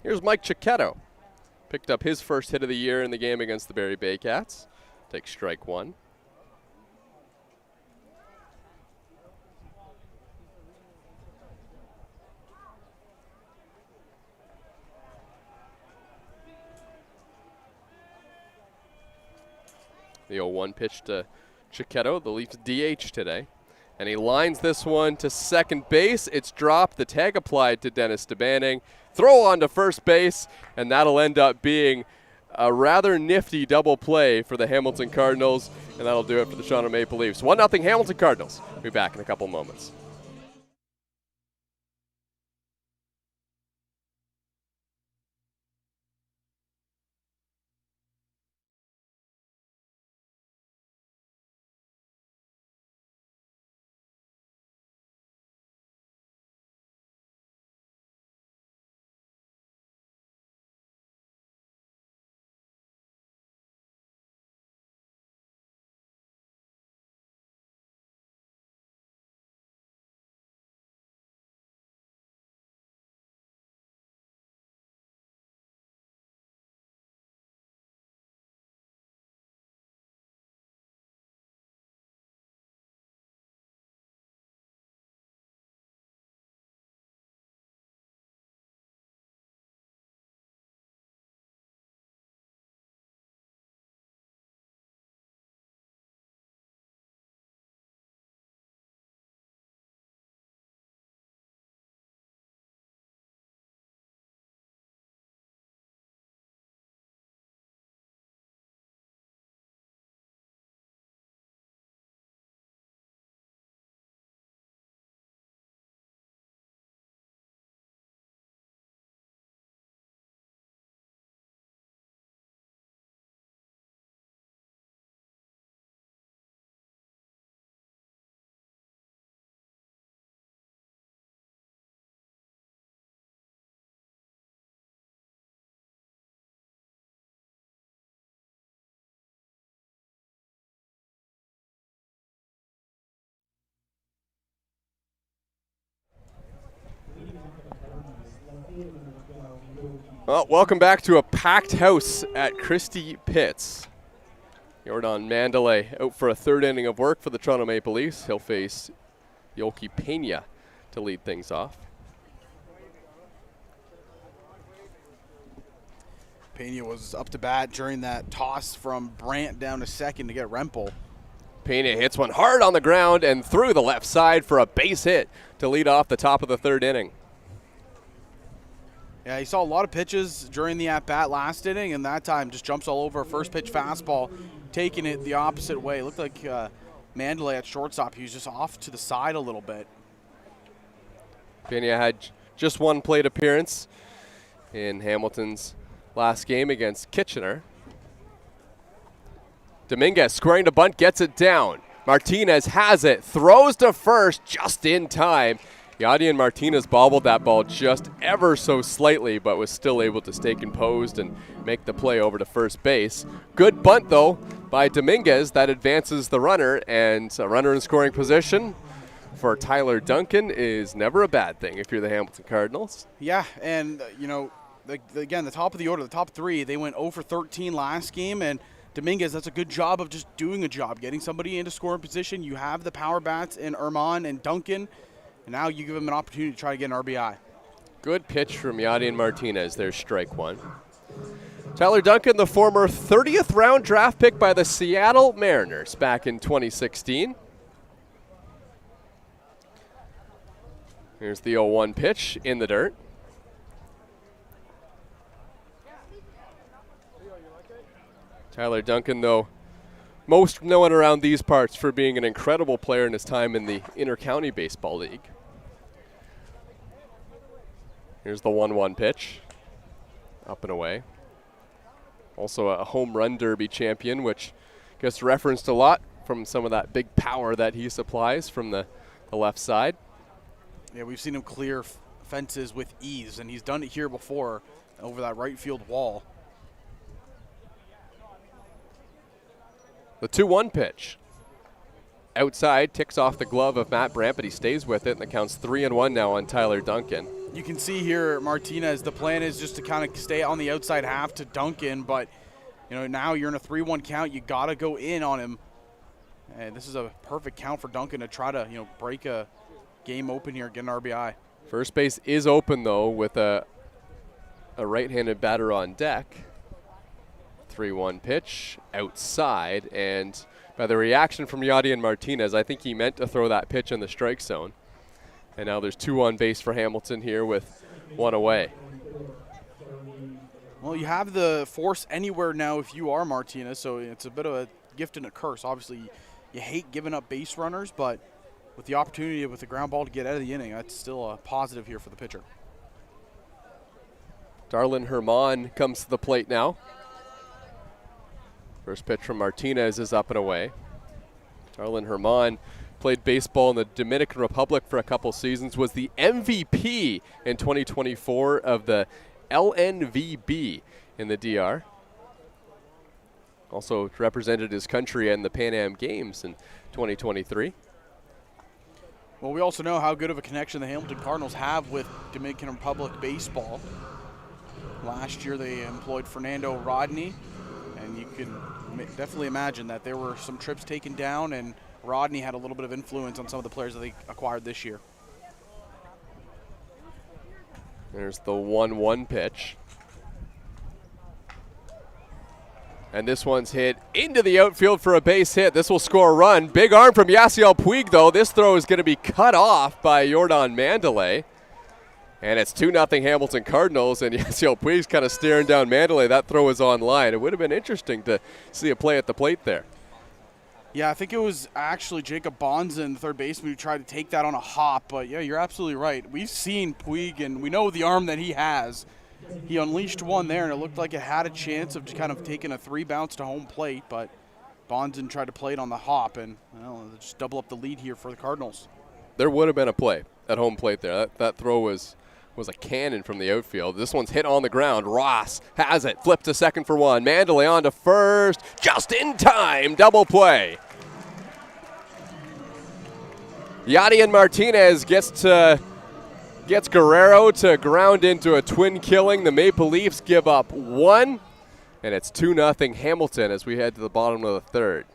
Here's Mike Cicchetto. Picked up his first hit of the year in the game against the Barrie Bay Cats. Takes strike 1. The 0-1 pitch to Cicchetto, the Leafs DH today. And he lines this one to second base. It's dropped. The tag applied to Dennis DeBanning. Throw on to first base, and that'll end up being a rather nifty double play for the Hamilton Cardinals, and that'll do it for the Toronto Maple Leafs. 1-0 Hamilton Cardinals. We'll be back in a couple moments. Well, welcome back to a packed house at Christie Pitts. Jordan Mandalay out for a third inning of work for the Toronto Maple Leafs. He'll face Yoki Pena to lead things off. Pena was up to bat during that toss from Brandt down to second to get Rempel. Pena hits one hard on the ground and through the left side for a base hit to lead off the top of the third inning. Yeah, he saw a lot of pitches during the at-bat last inning, and that time just jumps all over a first pitch fastball, taking it the opposite way. It looked like Mandalay at shortstop. He was just off to the side a little bit. Pena had just one plate appearance in Hamilton's last game against Kitchener. Dominguez squaring to bunt, gets it down. Martinez has it, throws to first just in time. Yadier Martinez bobbled that ball just ever so slightly, but was still able to stay composed and make the play over to first base. Good bunt, though, by Dominguez that advances the runner, and a runner in scoring position for Tyler Duncan is never a bad thing if you're the Hamilton Cardinals. Yeah, and, again, the top of the order, the top three, they went 0 for 13 last game, and Dominguez, that's a good job of just doing a job, getting somebody into scoring position. You have the power bats in Erman and Duncan, and now you give him an opportunity to try to get an RBI. Good pitch from Yadier Martinez. There's strike one. Tyler Duncan, the former 30th round draft pick by the Seattle Mariners back in 2016. Here's the 0-1 pitch in the dirt. Tyler Duncan, though, most known around these parts for being an incredible player in his time in the Inter-County Baseball League. Here's the 1-1 pitch. Up and away. Also a home run derby champion, which gets referenced a lot from some of that big power that he supplies from the left side. Yeah, we've seen him clear fences with ease, and he's done it here before over that right field wall. The 2-1 pitch. Outside, ticks off the glove of Matt Brandt, but he stays with it, and the count's 3-1 now on Tyler Duncan. You can see here, Martinez, the plan is just to kind of stay on the outside half to Duncan, but now you're in a 3-1 count. You got to go in on him. And this is a perfect count for Duncan to try to, break a game open here, get an RBI. First base is open, though, with a right-handed batter on deck. 3-1 pitch outside, and by the reaction from Yadier Martinez, I think he meant to throw that pitch in the strike zone. And now there's 2 on base for Hamilton here with 1 away. Well, you have the force anywhere now if you are Martinez, so it's a bit of a gift and a curse. Obviously, you hate giving up base runners, but with the opportunity with the ground ball to get out of the inning, that's still a positive here for the pitcher. Darlin Herman comes to the plate now. First pitch from Martinez is up and away. Darlin Herman played baseball in the Dominican Republic for a couple seasons, was the MVP in 2024 of the LNVB in the DR. Also represented his country in the Pan Am Games in 2023. Well, we also know how good of a connection the Hamilton Cardinals have with Dominican Republic baseball. Last year they employed Fernando Rodney, and you can definitely imagine that there were some trips taken down, and Rodney had a little bit of influence on some of the players that they acquired this year. There's the 1-1 pitch. And this one's hit into the outfield for a base hit. This will score a run. Big arm from Yasiel Puig, though. This throw is going to be cut off by Jordan Mandalay. And it's 2-0 Hamilton Cardinals, and Yasiel Puig's kind of staring down Mandalay. That throw is on line. It would have been interesting to see a play at the plate there. Yeah, I think it was actually Jacob Bonzen, the third baseman, who tried to take that on a hop. But, yeah, you're absolutely right. We've seen Puig, and we know the arm that he has. He unleashed one there, and it looked like it had a chance of just kind of taking a 3 bounce to home plate. But Bonzen tried to play it on the hop, and just double up the lead here for the Cardinals. There would have been a play at home plate there. That throw was a cannon from the outfield. This one's hit on the ground. Ross has it. Flip to second for 1. Mandalay on to first. Just in time. Double play. Yadier Martinez gets to gets Guerrero to ground into a twin killing. The Maple Leafs give up 1, and it's 2-0 Hamilton as we head to the bottom of the third.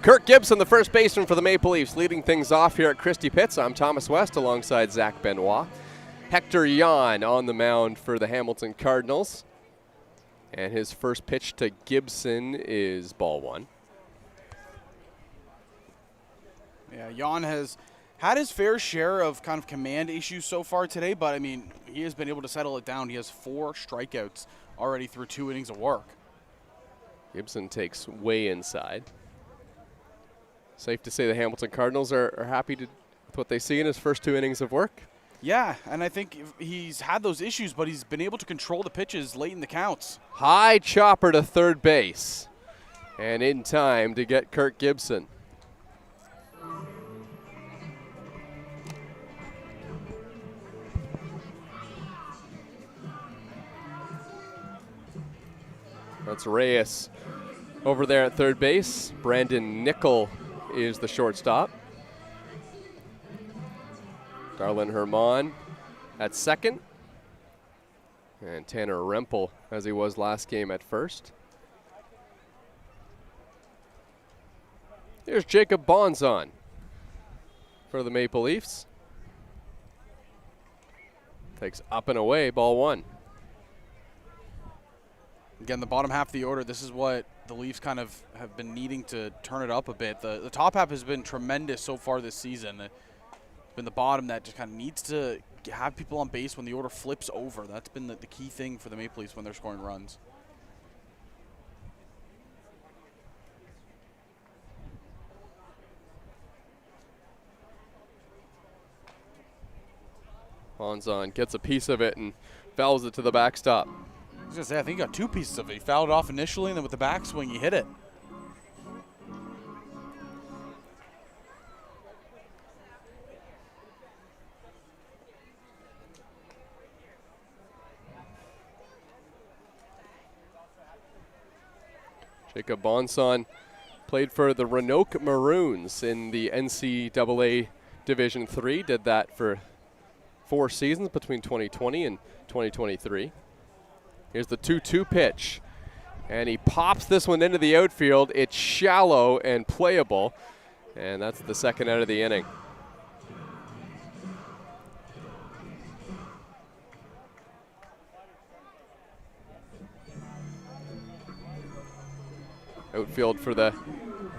Kirk Gibson, the first baseman for the Maple Leafs, leading things off here at Christie Pitts. I'm Thomas West alongside Zach Benoit. Hector Jan on the mound for the Hamilton Cardinals. And his first pitch to Gibson is ball 1. Yeah, Jan has had his fair share of kind of command issues so far today, but I mean, he has been able to settle it down. He has 4 strikeouts already through 2 innings of work. Gibson takes way inside. Safe to say the Hamilton Cardinals are happy with what they see in his first 2 innings of work. Yeah, and I think he's had those issues, but he's been able to control the pitches late in the counts. High chopper to third base. And in time to get Kirk Gibson. That's Reyes over there at third base. Brandon Nickel is the shortstop. Darlin Herman at second. And Tanner Rempel, as he was last game, at first. Here's Jacob Bonzon for the Maple Leafs. Takes up and away, ball 1. Again, the bottom half of the order, this is what the Leafs kind of have been needing to turn it up a bit. The top half has been tremendous so far this season. It's been the bottom that just kind of needs to have people on base when the order flips over. That's been the key thing for the Maple Leafs when they're scoring runs. Bonzon gets a piece of it and fouls it to the backstop. I was going to say, I think he got 2 pieces of it. He fouled it off initially, and then with the backswing, he hit it. Jacob Bonzon played for the Roanoke Maroons in the NCAA Division III. Did that for 4 seasons between 2020 and 2023. Here's the 2-2 pitch. And he pops this one into the outfield. It's shallow and playable. And that's the second out of the inning. Outfield for the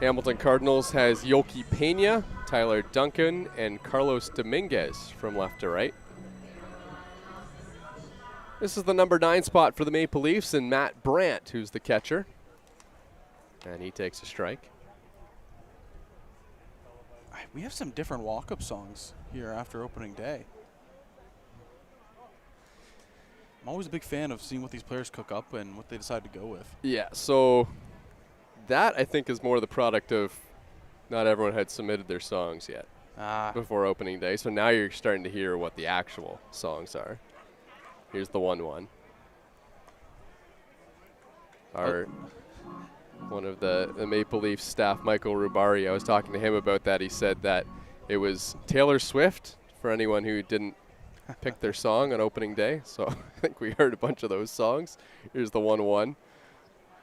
Hamilton Cardinals has Yoki Pena, Tyler Duncan, and Carlos Dominguez from left to right. This is the number 9 spot for the Maple Leafs, and Matt Brandt, who's the catcher. And he takes a strike. We have some different walk-up songs here after opening day. I'm always a big fan of seeing what these players cook up and what they decide to go with. Yeah, so that I think is more the product of not everyone had submitted their songs yet. before opening day. So now you're starting to hear what the actual songs are. Here's the 1-1. One of the Maple Leafs staff, Michael Rubari, I was talking to him about that. He said that it was Taylor Swift for anyone who didn't pick their song on opening day. So I think we heard a bunch of those songs. Here's the 1-1.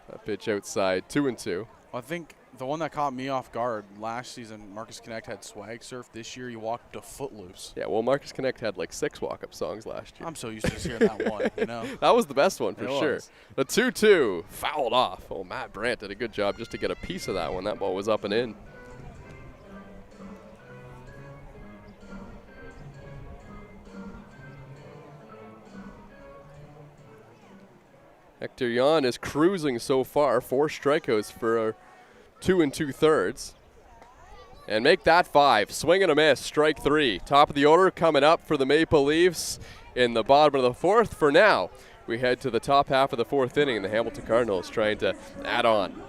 A pitch outside, 2-2. Well, I think the one that caught me off guard last season, Marcus Connect had Swag Surf. This year, he walked to Footloose. Yeah, well, Marcus Connect had like 6 walk-up songs last year. I'm so used to just hearing that one, you know. That was the best one for It sure. was. The 2-2 fouled off. Oh, Matt Brandt did a good job just to get a piece of that one. That ball was up and in. Hector Jan is cruising so far. 4 strikeouts for 2 2/3. And make that 5. Swing and a miss. Strike 3. Top of the order coming up for the Maple Leafs in the bottom of the 4th. For now, we head to the top half of the 4th inning. The Hamilton Cardinals trying to add on.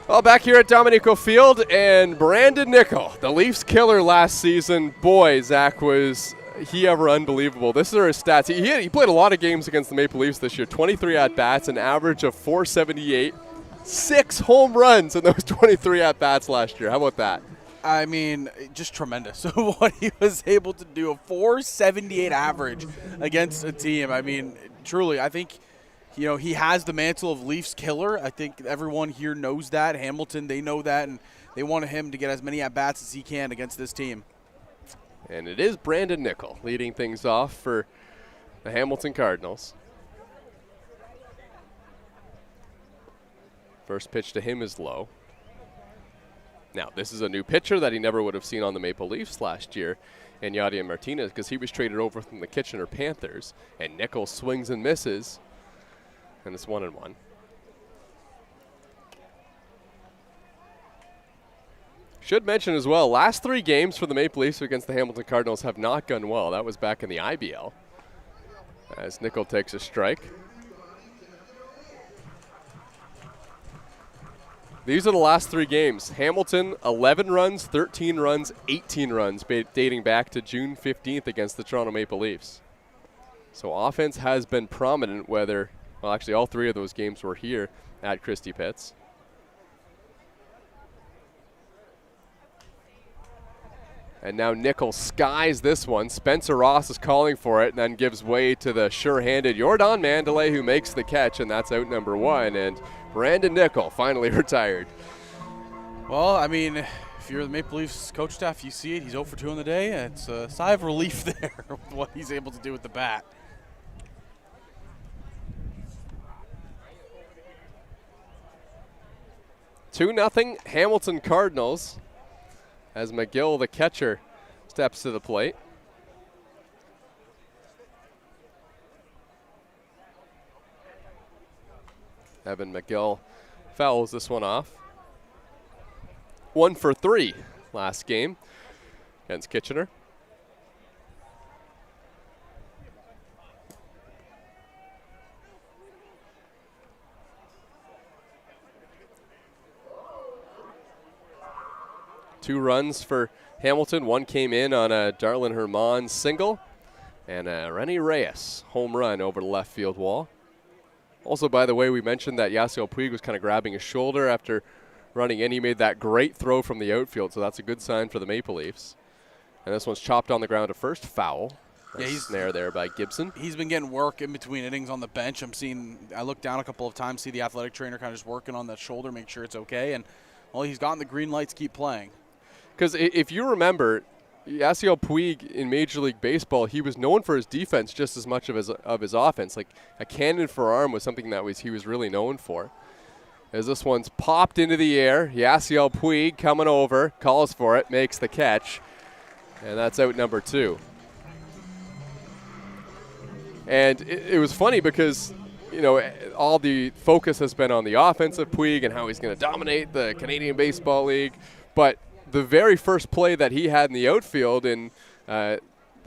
Well, back here at Dominico Field, and Brandon Nickel, the Leafs killer last season. Boy, Zach, was he ever unbelievable. This are his stats. He played a lot of games against the Maple Leafs this year. 23 at-bats, an average of .478. 6 home runs in those 23 at-bats last year. How about that? I mean, just tremendous what he was able to do. A .478 average against a team. I mean, truly, I think, you know, he has the mantle of Leafs killer. I think everyone here knows that. Hamilton, they know that, and they want him to get as many at-bats as he can against this team. And it is Brandon Nickel leading things off for the Hamilton Cardinals. First pitch to him is low. Now, this is a new pitcher that he never would have seen on the Maple Leafs last year, and Yadier Martinez, because he was traded over from the Kitchener Panthers, and Nickel swings and misses. And it's 1-1. Should mention as well, last 3 games for the Maple Leafs against the Hamilton Cardinals have not gone well. That was back in the IBL. As Nickel takes a strike. These are the last 3 games. Hamilton, 11 runs, 13 runs, 18 runs, dating back to June 15th against the Toronto Maple Leafs. So offense has been prominent, whether... Well, actually, all 3 of those games were here at Christie Pitts. And now Nickel skies this one. Spencer Ross is calling for it and then gives way to the sure-handed Jordan Mandalay, who makes the catch, and that's out number 1. And Brandon Nickel finally retired. Well, I mean, if you're the Maple Leafs coach staff, you see it. He's 0 for 2 on the day. It's a sigh of relief there with what he's able to do with the bat. Two-0 Hamilton Cardinals as McGill, the catcher, steps to the plate. Evan McGill fouls this one off. 1 for 3 last game against Kitchener. 2 runs for Hamilton. 1 came in on a Darlin Herman single, and a Rennie Reyes home run over the left field wall. Also, by the way, we mentioned that Yasiel Puig was kind of grabbing his shoulder after running in. He made that great throw from the outfield, so that's a good sign for the Maple Leafs. And this one's chopped on the ground to first, foul. Yeah, Nice snare there by Gibson. He's been getting work in between innings on the bench. I looked down a couple of times, see the athletic trainer kind of just working on that shoulder, make sure it's okay. And, well, he's gotten the green lights, keep playing. Because if you remember, Yasiel Puig in Major League Baseball, he was known for his defense just as much of his offense. Like a cannon for arm was something that he was really known for. As this one's popped into the air, Yasiel Puig coming over, calls for it, makes the catch, and that's out number 2. And it was funny because, all the focus has been on the offense of Puig and how he's going to dominate the Canadian Baseball League, but the very first play that he had in the outfield in the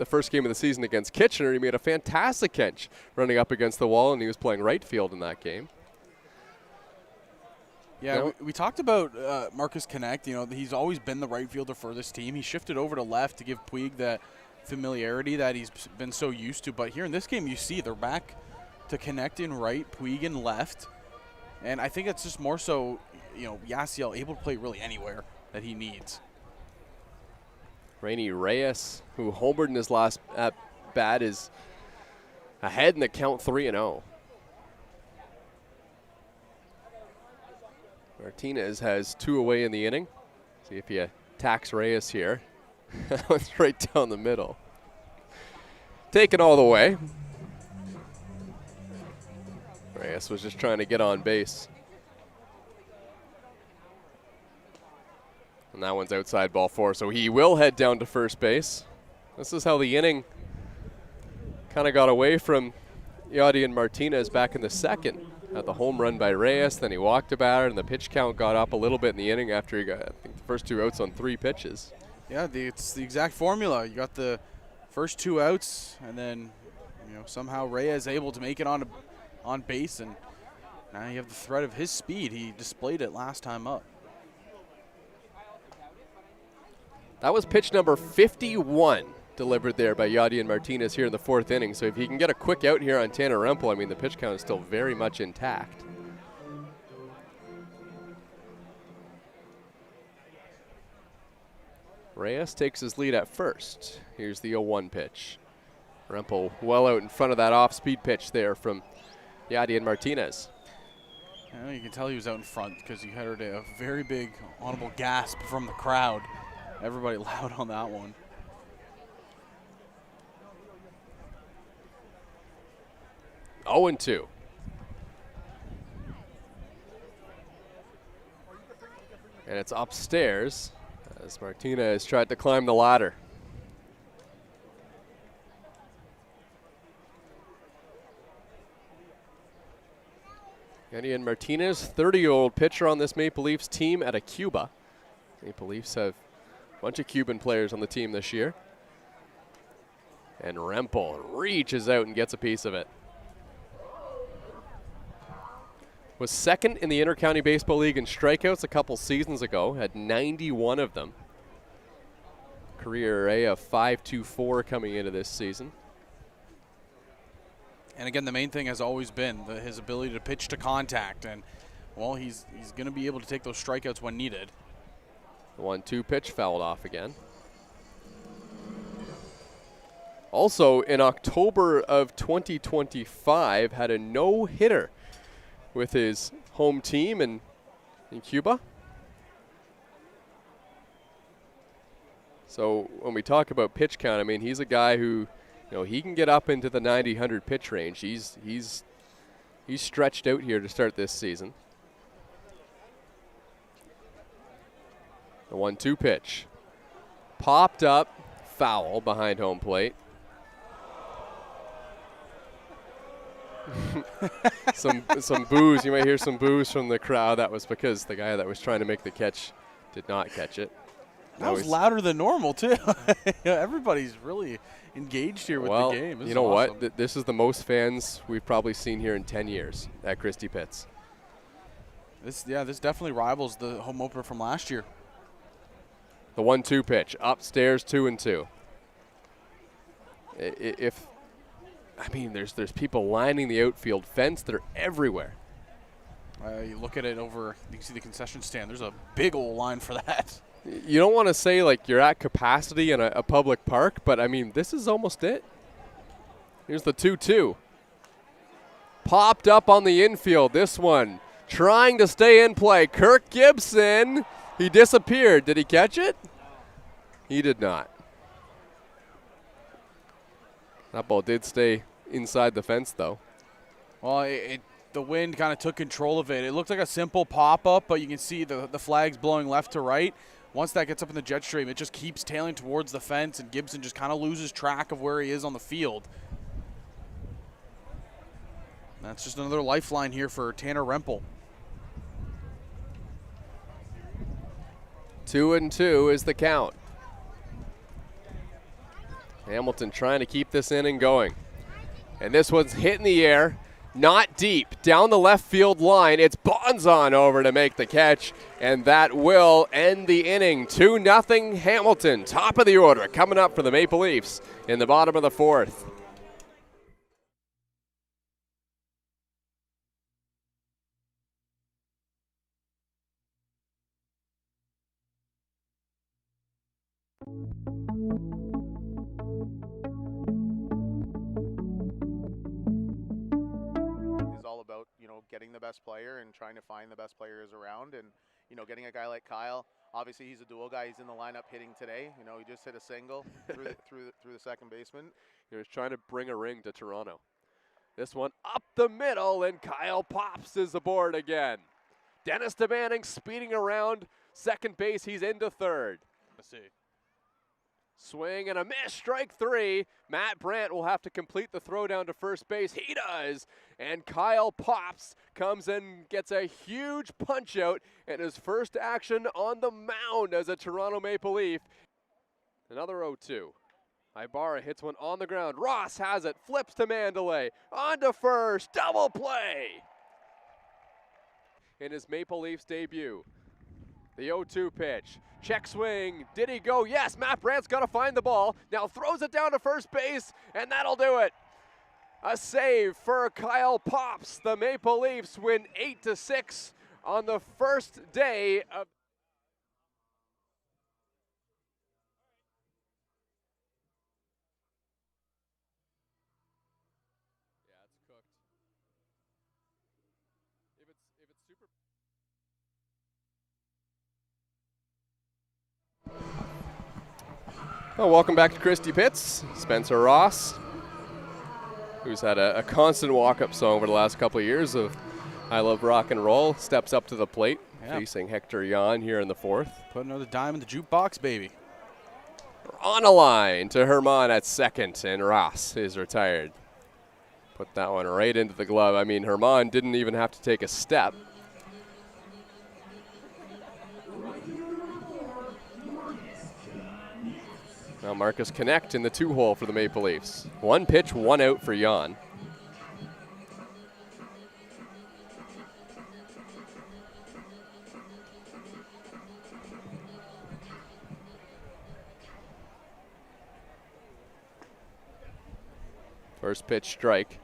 first game of the season against Kitchener, he made a fantastic catch running up against the wall, and he was playing right field in that game. Yeah, we talked about Marcus Connect. He's always been the right fielder for this team. He shifted over to left to give Puig that familiarity that he's been so used to. But here in this game, you see they're back to Connect in right, Puig in left. And I think it's just more so, Yasiel able to play really anywhere that he needs. Rennie Reyes, who homered in his last at-bat, is ahead in the count 3-0. Martinez has 2 away in the inning. See if he attacks Reyes here. That one's right down the middle. Taken all the way. Reyes was just trying to get on base. And that one's outside ball 4, so he will head down to first base. This is how the inning kind of got away from Yadier Martinez back in the second. Had the home run by Reyes, then he walked a batter, and the pitch count got up a little bit in the inning after he got, I think, the first 2 outs on 3 pitches. Yeah, it's the exact formula. You got the first 2 outs, and then somehow Reyes able to make it on base, and now you have the threat of his speed. He displayed it last time up. That was pitch number 51 delivered there by Yadier Martinez here in the 4th inning. So if he can get a quick out here on Tanner Rempel, the pitch count is still very much intact. Reyes takes his lead at first. Here's the 0-1 pitch. Rempel well out in front of that off-speed pitch there from Yadier Martinez. You can tell he was out in front because you heard a very big audible gasp from the crowd. Everybody loud on that one. Oh, 0-2. And it's upstairs as Martinez tried to climb the ladder. Yadier Martinez, 30-year-old pitcher on this Maple Leafs team at a Cuba. Maple Leafs have a bunch of Cuban players on the team this year. And Rempel reaches out and gets a piece of it. Was second in the Intercounty Baseball League in strikeouts a couple seasons ago, had 91 of them. Career ERA of .524 coming into this season. And again, the main thing has always been his ability to pitch to contact, and well, he's going to be able to take those strikeouts when needed. The 1-2 pitch fouled off again. Also, in October of 2025, had a no-hitter with his home team in Cuba. So when we talk about pitch count, he's a guy who, he can get up into the 90-100 pitch range. He's stretched out here to start this season. The 1-2 pitch. Popped up, foul behind home plate. some boos. You might hear some boos from the crowd. That was because the guy that was trying to make the catch did not catch it. That was louder than normal, too. Everybody's really engaged here with the game. You know awesome. What? This is the most fans we've probably seen here in 10 years at Christie Pitts. This definitely rivals the home opener from last year. The 1-2 pitch, upstairs, 2-2. There's people lining the outfield fence. They're everywhere. You look at it over, you can see the concession stand. There's a big old line for that. You don't want to say like you're at capacity in a public park, but I mean, this is almost it. Here's the 2-2. Popped up on the infield. This one trying to stay in play. Kirk Gibson, he disappeared. Did he catch it? He did not. That ball did stay inside the fence, though. Well, the wind kind of took control of it. It looked like a simple pop-up, but you can see the flags blowing left to right. Once that gets up in the jet stream, it just keeps tailing towards the fence, and Gibson just kind of loses track of where he is on the field. That's just another lifeline here for Tanner Rempel. 2-2 is the count. Hamilton trying to keep this inning going. And this one's hit in the air, not deep, down the left field line. It's Bonzon over to make the catch, and that will end the inning. 2-0 Hamilton, top of the order, coming up for the Maple Leafs in the bottom of the fourth. Getting the best player and trying to find the best players around, and getting a guy like Kyle. Obviously, he's a dual guy. He's in the lineup hitting today. He just hit a single through the second baseman. He was trying to bring a ring to Toronto. This one up the middle, and Kyle Pops is aboard again. Dennis DeManning speeding around second base. He's into third. Let's see. Swing and a miss, strike three. Matt Brandt will have to complete the throw down to first base. He does. And Kyle Pops comes in, gets a huge punch out, and his first action on the mound as a Toronto Maple Leaf. Another 0-2. Ibarra hits one on the ground. Ross has it, flips to Mandalay. On to first, double play. In his Maple Leafs debut. The 0-2 pitch. Check swing. Did he go? Yes. Matt Brandt's got to find the ball. Now throws it down to first base, and that'll do it. A save for Kyle Pops. The Maple Leafs win 8-6 on the first day of. Yeah, it's cooked. If it's super. Well, welcome back to Christie Pitts. Spencer Ross, who's had a constant walk-up song over the last couple of years of I Love Rock and Roll, steps up to the plate, facing Hector Jan here in the fourth. Put another dime in the jukebox, baby. On a line to Herman at second, and Ross is retired. Put that one right into the glove. I mean, Herman didn't even have to take a step. Now Marcus Connect in the 2-hole for the Maple Leafs. 1 pitch, 1 out for Jan. First pitch strike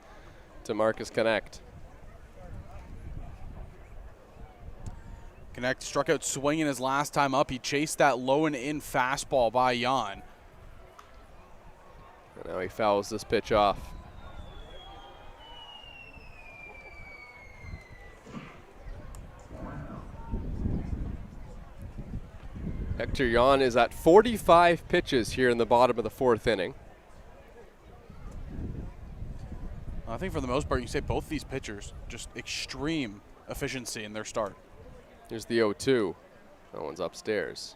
to Marcus Connect. Connect struck out swinging his last time up. He chased that low and in fastball by Jan. And now he fouls this pitch off. Hector Jan is at 45 pitches here in the bottom of the fourth inning. I think for the most part, you can say both these pitchers, just extreme efficiency in their start. Here's the 0-2. That one's upstairs.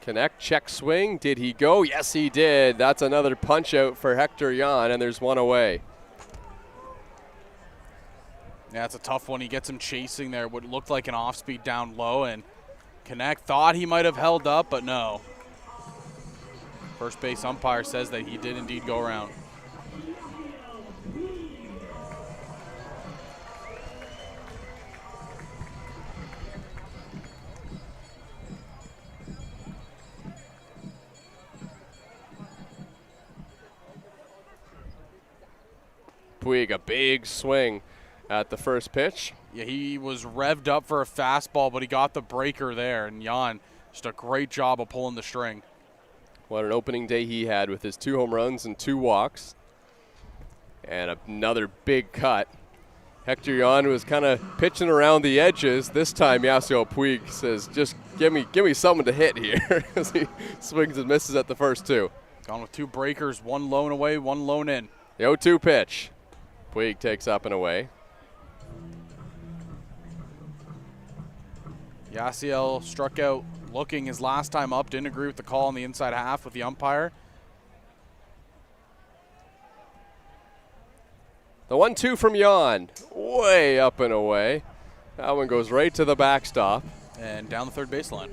Connect, check swing. Did he go? Yes, he did. That's another punch out for Hector Jan, and there's one away. Yeah, it's a tough one. He gets him chasing there, what looked like an off-speed down low, and Connect thought he might have held up, but no. First base umpire says that he did indeed go around. Puig, a big swing at the first pitch. Yeah, he was revved up for a fastball, but he got the breaker there, and Jan just a great job of pulling the string. What an opening day he had with his 2 home runs and 2 walks. And another big cut. Hector Jan was kind of pitching around the edges. This time, Yasiel Puig says, just give me something to hit here as he swings and misses at the first 2. Gone with 2 breakers, 1 lone away, 1 lone in. The 0-2 pitch. Puig takes up and away. Yasiel struck out looking his last time up, didn't agree with the call on the inside half with the umpire. The 1-2 from Jan, way up and away. That one goes right to the backstop. And down the third baseline.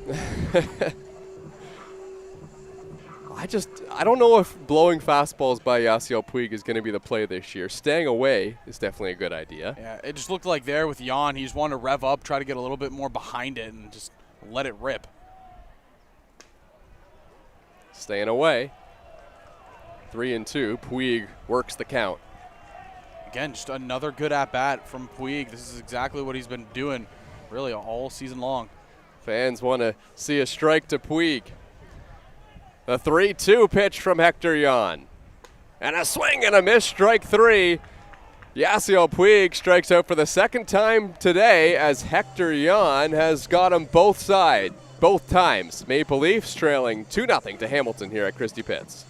I don't know if blowing fastballs by Yasiel Puig is going to be the play this year. Staying away is definitely a good idea. Yeah, it just looked like there with Jan, he just wanted to rev up, try to get a little bit more behind it, and just let it rip. Staying away. 3-2. Puig works the count. Again, just another good at-bat from Puig. This is exactly what he's been doing really all season long. Fans want to see a strike to Puig. The 3-2 pitch from Hector Jan. And a swing and a miss, strike 3. Yasiel Puig strikes out for the second time today as Hector Jan has got him both times. Maple Leafs trailing 2-0 to Hamilton here at Christie Pitts.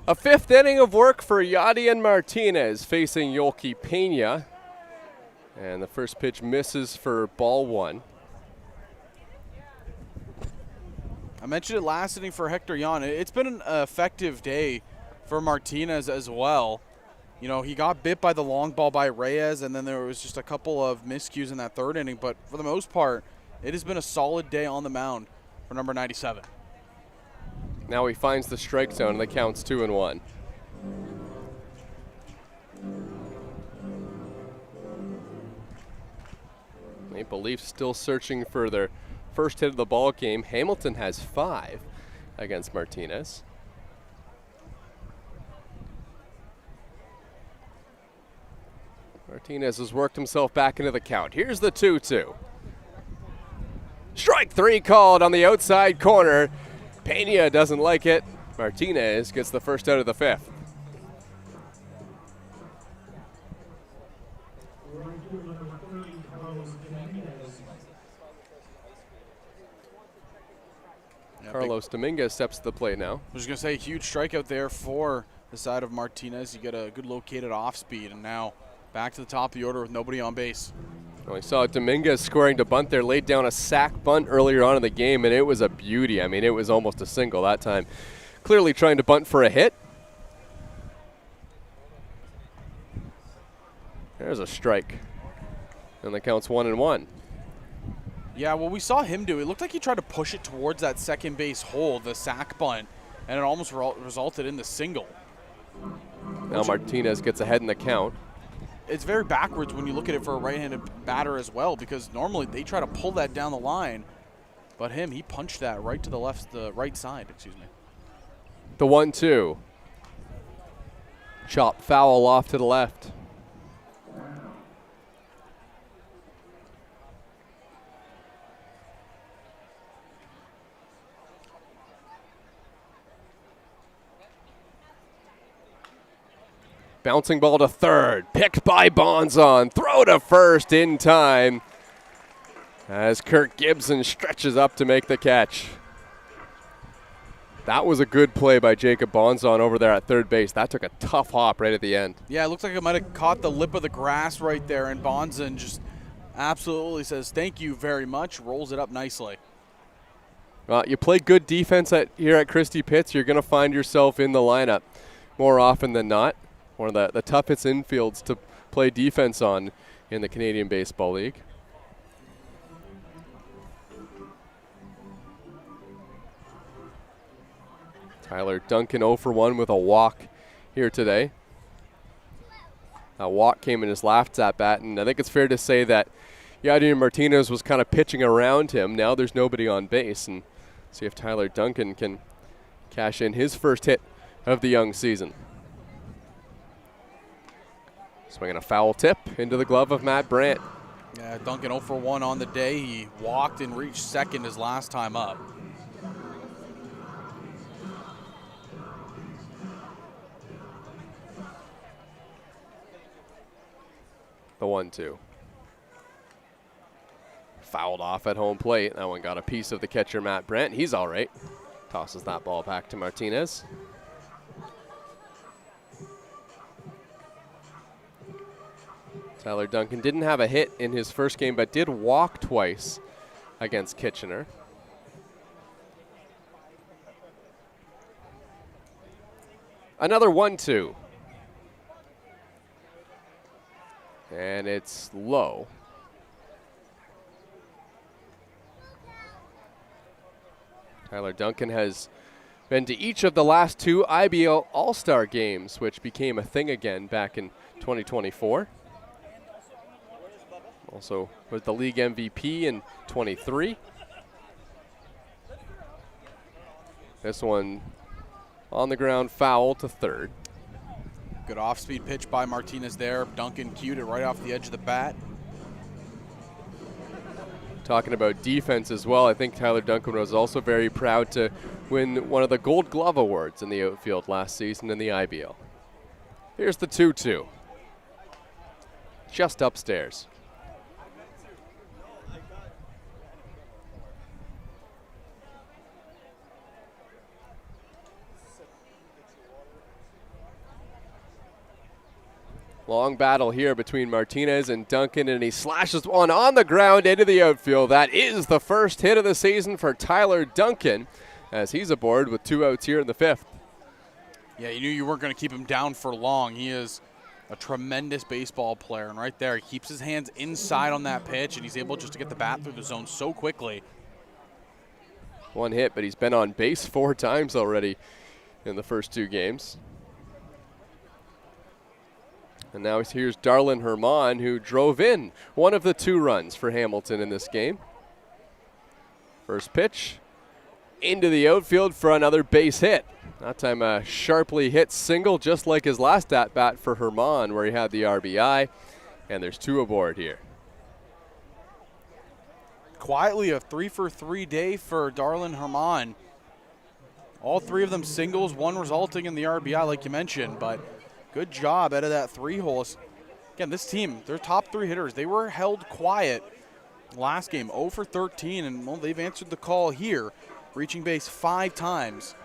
A 5th inning of work for Yadier Martinez facing Yolki Pena. And the first pitch misses for ball 1. I mentioned it last inning for Hector Jan. It's been an effective day for Martinez as well. You know, he got bit by the long ball by Reyes, and then there was just a couple of miscues in that 3rd inning. But for the most part, it has been a solid day on the mound for number 97. Now he finds the strike zone and the count's 2-1. Maple Leafs still searching for their first hit of the ball game. Hamilton has 5 against Martinez. Martinez has worked himself back into the count. Here's the 2-2. Strike 3 called on the outside corner. Pena doesn't like it. Martinez gets the first out of the 5th. Carlos Dominguez steps to the plate now. I was going to say, huge strikeout there for the side of Martinez. You get a good located off speed, and now back to the top of the order with nobody on base. Well, we saw Dominguez scoring to bunt there, laid down a sac bunt earlier on in the game, and it was a beauty. I mean, it was almost a single that time. Clearly trying to bunt for a hit. There's a strike. And the count's 1-1. Yeah, well, we saw him do. It looked like he tried to push it towards that second base hole, the sac bunt, and it almost resulted in the single. Now Martinez gets ahead in the count. It's very backwards when you look at it for a right-handed batter as well, because normally they try to pull that down the line, but he punched that right to the right side, excuse me. The 1-2. Chop foul off to the left. Bouncing ball to third, picked by Bonzon. Throw to first in time as Kirk Gibson stretches up to make the catch. That was a good play by Jacob Bonzon over there at third base. That took a tough hop right at the end. Yeah, it looks like it might have caught the lip of the grass right there, and Bonzon just absolutely says thank you very much, rolls it up nicely. Well, you play good defense here at Christie Pitts, you're going to find yourself in the lineup more often than not. One of the toughest infields to play defense on in the Canadian Baseball League. Tyler Duncan 0 for 1 with a walk here today. That walk came in his last at-bat, and I think it's fair to say that Yadier Martinez was kind of pitching around him. Now there's nobody on base, and see if Tyler Duncan can cash in his first hit of the young season. Swinging a foul tip into the glove of Matt Brandt. Yeah, Duncan 0 for 1 on the day. He walked and reached second his last time up. The 1-2. Fouled off at home plate. That one got a piece of the catcher, Matt Brandt. He's all right. Tosses that ball back to Martinez. Tyler Duncan didn't have a hit in his first game, but did walk twice against Kitchener. Another 1-2. And it's low. Tyler Duncan has been to each of the last 2 IBL All-Star games, which became a thing again back in 2024. Also was the league MVP in 23. This one on the ground, foul to third. Good off-speed pitch by Martinez there. Duncan cued it right off the edge of the bat. Talking about defense as well, I think Tyler Duncan was also very proud to win one of the Gold Glove Awards in the outfield last season in the IBL. Here's the 2-2. Just upstairs. Long battle here between Martinez and Duncan, and he slashes one on the ground into the outfield. That is the first hit of the season for Tyler Duncan, as he's aboard with 2 outs here in the 5th. Yeah, you knew you weren't going to keep him down for long. He is a tremendous baseball player, and right there, he keeps his hands inside on that pitch, and he's able just to get the bat through the zone so quickly. One hit, but he's been on base 4 times already in the first 2 games. And now here's Darlin Herman, who drove in one of the 2 runs for Hamilton in this game. First pitch into the outfield for another base hit. That time a sharply hit single, just like his last at-bat for Herman, where he had the RBI. And there's 2 aboard here. Quietly a 3-for-3 day for Darlin Herman. All 3 of them singles, 1 resulting in the RBI, like you mentioned, but good job out of that 3-hole. Again, this team, their top 3 hitters, they were held quiet last game, 0 for 13, and well, they've answered the call here. reaching base 5 times.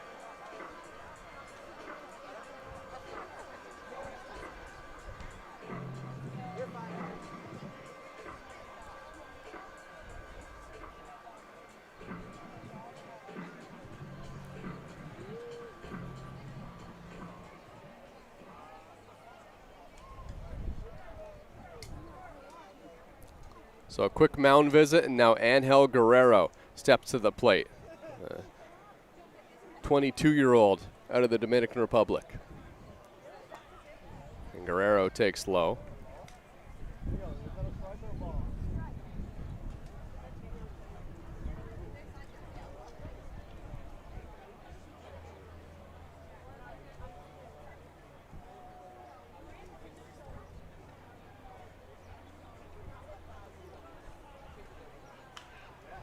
So a quick mound visit, and now Angel Guerrero steps to the plate. 22-year-old out of the Dominican Republic. And Guerrero takes low.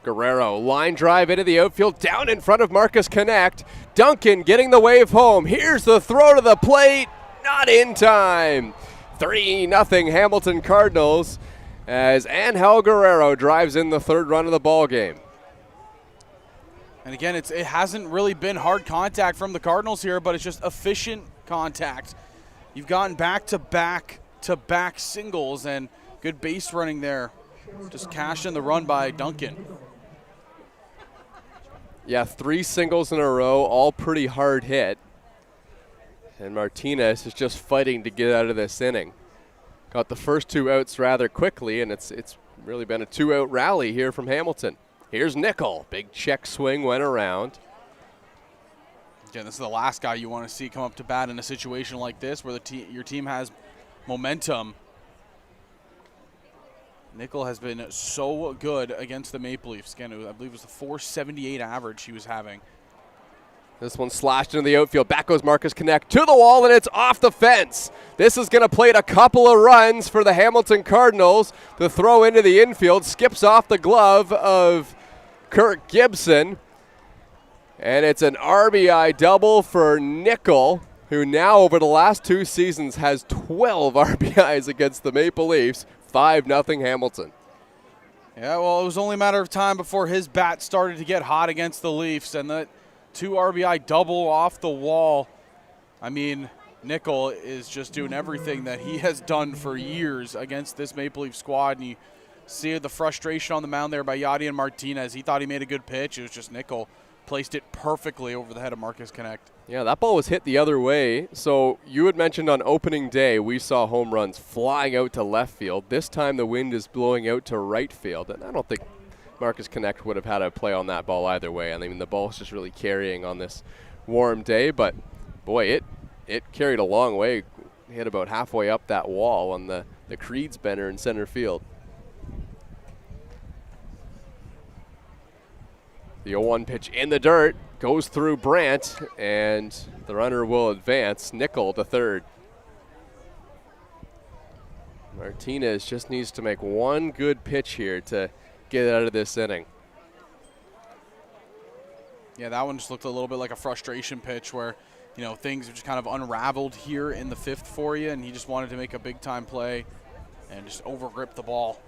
Guerrero, line drive into the outfield, down in front of Marcus Connect. Duncan getting the wave home. Here's the throw to the plate, not in time. 3-0 Hamilton Cardinals as Angel Guerrero drives in the 3rd run of the ball game. And again, it hasn't really been hard contact from the Cardinals here, but it's just efficient contact. You've gotten back-to-back singles and good base running there. Just cashed in the run by Duncan. Yeah, 3 singles in a row, all pretty hard hit. And Martinez is just fighting to get out of this inning. Got the first 2 outs rather quickly, and it's really been a 2-out rally here from Hamilton. Here's Nickel. Big check swing went around. Again, this is the last guy you want to see come up to bat in a situation like this where your team has momentum. Nickel has been so good against the Maple Leafs. Again, I believe it was the .478 average he was having. This one slashed into the outfield. Back goes Marcus Connect to the wall, and it's off the fence. This is going to plate a couple of runs for the Hamilton Cardinals. The throw into the infield skips off the glove of Kirk Gibson. And it's an RBI double for Nickel, who now over the last 2 seasons has 12 RBIs against the Maple Leafs. 5-0 Hamilton. Yeah, well, it was only a matter of time before his bat started to get hot against the Leafs, and that 2 RBI double off the wall. I mean, Nickel is just doing everything that he has done for years against this Maple Leaf squad, and you see the frustration on the mound there by Yadier Martinez. He thought he made a good pitch. It was just Nickel placed it perfectly over the head of Marcus Connect. Yeah, that ball was hit the other way. So you had mentioned on opening day we saw home runs flying out to left field. This time the wind is blowing out to right field, and I don't think Marcus Connect would have had a play on that ball either way. I mean, the ball is just really carrying on this warm day, but boy, it carried a long way. Hit about halfway up that wall on the Creed's Bender in center field. The 0-1 pitch in the dirt goes through Brandt, and the runner will advance. Nickel to 3rd. Martinez just needs to make one good pitch here to get out of this inning. Yeah, that one just looked a little bit like a frustration pitch where, you know, things have just kind of unraveled here in the 5th for you, and he just wanted to make a big-time play and just overgrip the ball.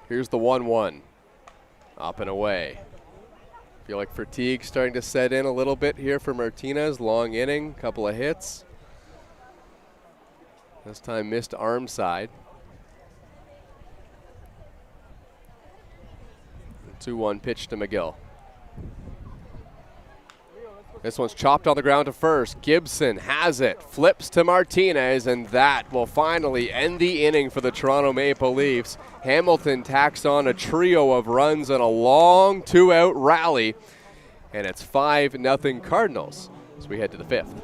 Here's the 1-1. Up and away. Feel like fatigue starting to set in a little bit here for Martinez. Long inning, couple of hits. This time missed arm side. 2-1 pitch to McGill. This one's chopped on the ground to first. Gibson has it, flips to Martinez, and that will finally end the inning for the Toronto Maple Leafs. Hamilton tacks on a trio of runs and a long 2-out rally, and it's 5-0 Cardinals as we head to the 5th.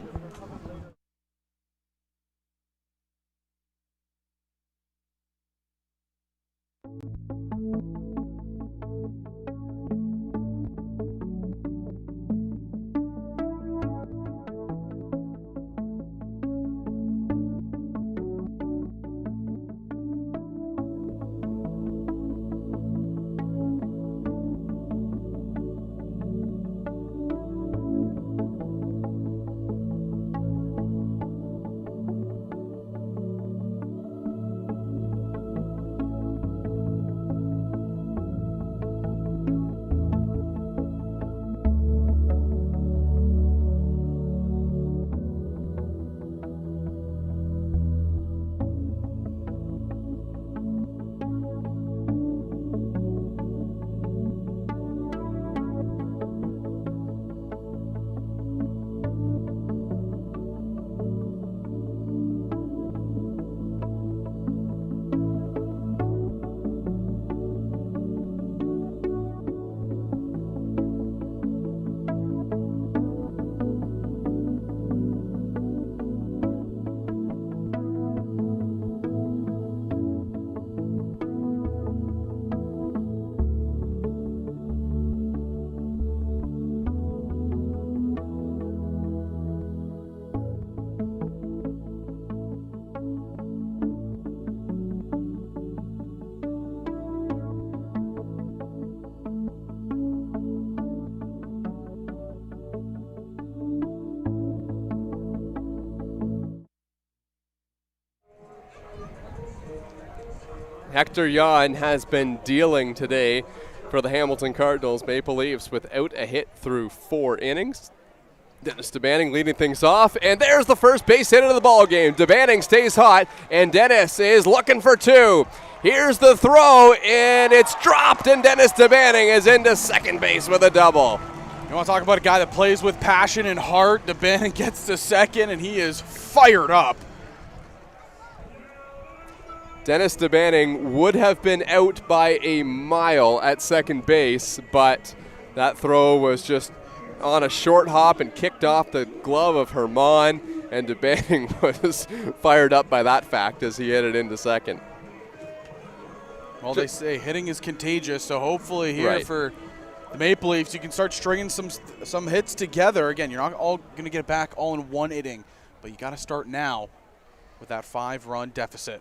Hector Jan has been dealing today for the Hamilton Cardinals Maple Leafs without a hit through 4 innings. Dennis DeBanning leading things off, and there's the first base hit of the ball game. DeBanning stays hot, and Dennis is looking for 2. Here's the throw, and it's dropped, and Dennis DeBanning is into second base with a double. You want to talk about a guy that plays with passion and heart? DeBanning gets to second, and he is fired up. Dennis DeBanning would have been out by a mile at second base, but that throw was just on a short hop and kicked off the glove of Herman, and DeBanning was fired up by that fact as he hit it into second. Well, they say hitting is contagious, so hopefully here for the Maple Leafs, you can start stringing some hits together. Again, you're not all going to get it back all in one inning, but you got to start now with that 5-run deficit.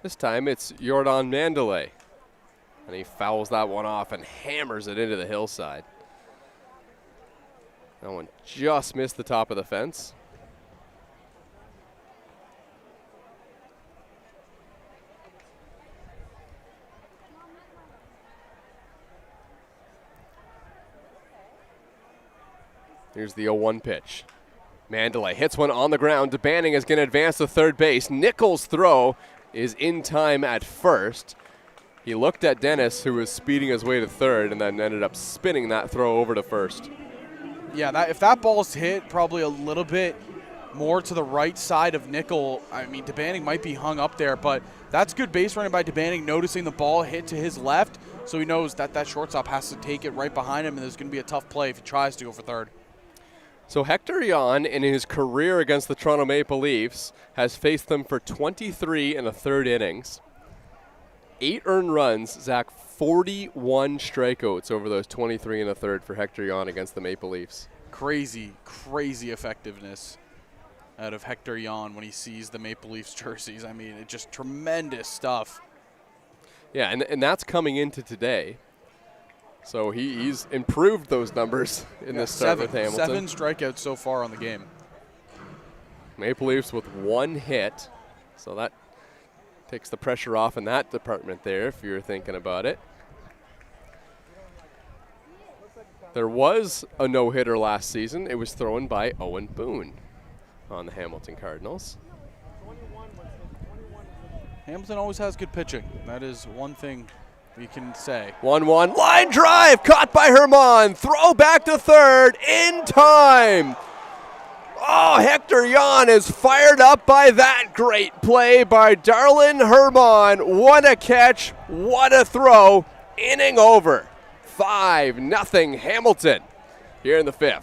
This time it's Jordan Mandalay, and he fouls that one off and hammers it into the hillside. That one just missed the top of the fence. Here's the 0-1 pitch. Mandalay hits one on the ground. DeBanning is going to advance to third base. Nichols' throw is in time at first. He looked at Dennis, who was speeding his way to third, and then ended up spinning that throw over to first. Yeah, if that ball's hit probably a little bit more to the right side of Nickel, I mean, DeBanning might be hung up there, but that's good base running by DeBanning, noticing the ball hit to his left, so he knows that shortstop has to take it right behind him, and there's going to be a tough play if he tries to go for third. So Hector Jan, in his career against the Toronto Maple Leafs, has faced them for 23 and a third innings. 8 earned runs, Zach, 41 strikeouts over those 23 and a third for Hector Jan against the Maple Leafs. Crazy, crazy effectiveness out of Hector Jan when he sees the Maple Leafs jerseys. I mean, it's just tremendous stuff. Yeah, and that's coming into today. So he's improved those numbers in this start with Hamilton. 7 strikeouts so far on the game. Maple Leafs with 1 hit, so that takes the pressure off in that department there if you're thinking about it. There was a no-hitter last season. It was thrown by Owen Boone on the Hamilton Cardinals. Hamilton always has good pitching. That is one thing we can say. 1-1, line drive, caught by Herman. Throw back to third, in time. Oh, Hector Jan is fired up by that great play by Darlin Herman. What a catch, what a throw. Inning over. 5-0 Hamilton here in the 5th.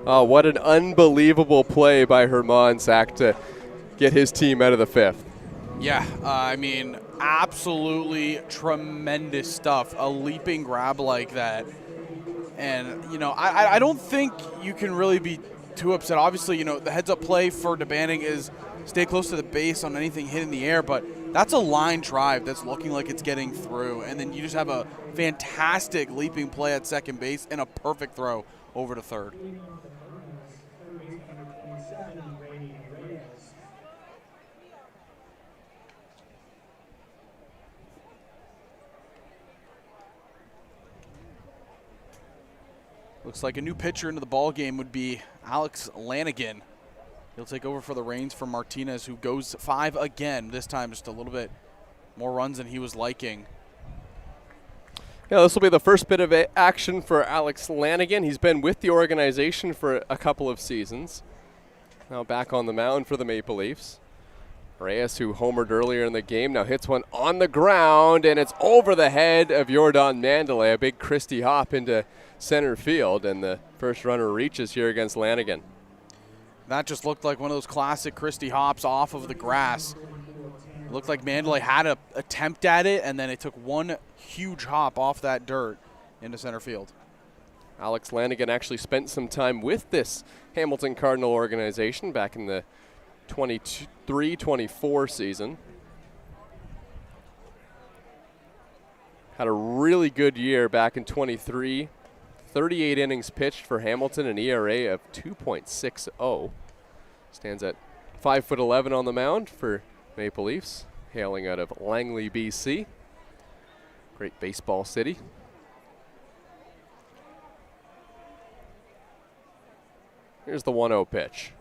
Oh, what an unbelievable play by Hermansak to get his team out of the 5th. Yeah, I mean, absolutely tremendous stuff. A leaping grab like that. And, you know, I don't think you can really be too upset. Obviously, you know, the heads-up play for DeBanning is stay close to the base on anything hit in the air, but that's a line drive that's looking like it's getting through. And then you just have a fantastic leaping play at second base and a perfect throw over to third. Looks like a new pitcher into the ball game would be Alex Lanigan. He'll take over for the reins from Martinez, who goes 5 again. This time just a little bit more runs than he was liking. Yeah, this will be the first bit of action for Alex Lanigan. He's been with the organization for a couple of seasons. Now back on the mound for the Maple Leafs. Reyes, who homered earlier in the game, now hits one on the ground, and it's over the head of Jordan Mandalay. A big Christie hop into center field, and the first runner reaches here against Lanigan. That just looked like one of those classic Christie hops off of the grass. It looked like Mandalay had an attempt at it, and then it took one huge hop off that dirt into center field. Alex Lanigan actually spent some time with this Hamilton Cardinal organization back in the 23-24 season. Had a really good year back in 23. 38 innings pitched for Hamilton, an ERA of 2.60. Stands at 5'11" on the mound for Maple Leafs, hailing out of Langley, BC. Great baseball city. Here's the 1-0 pitch.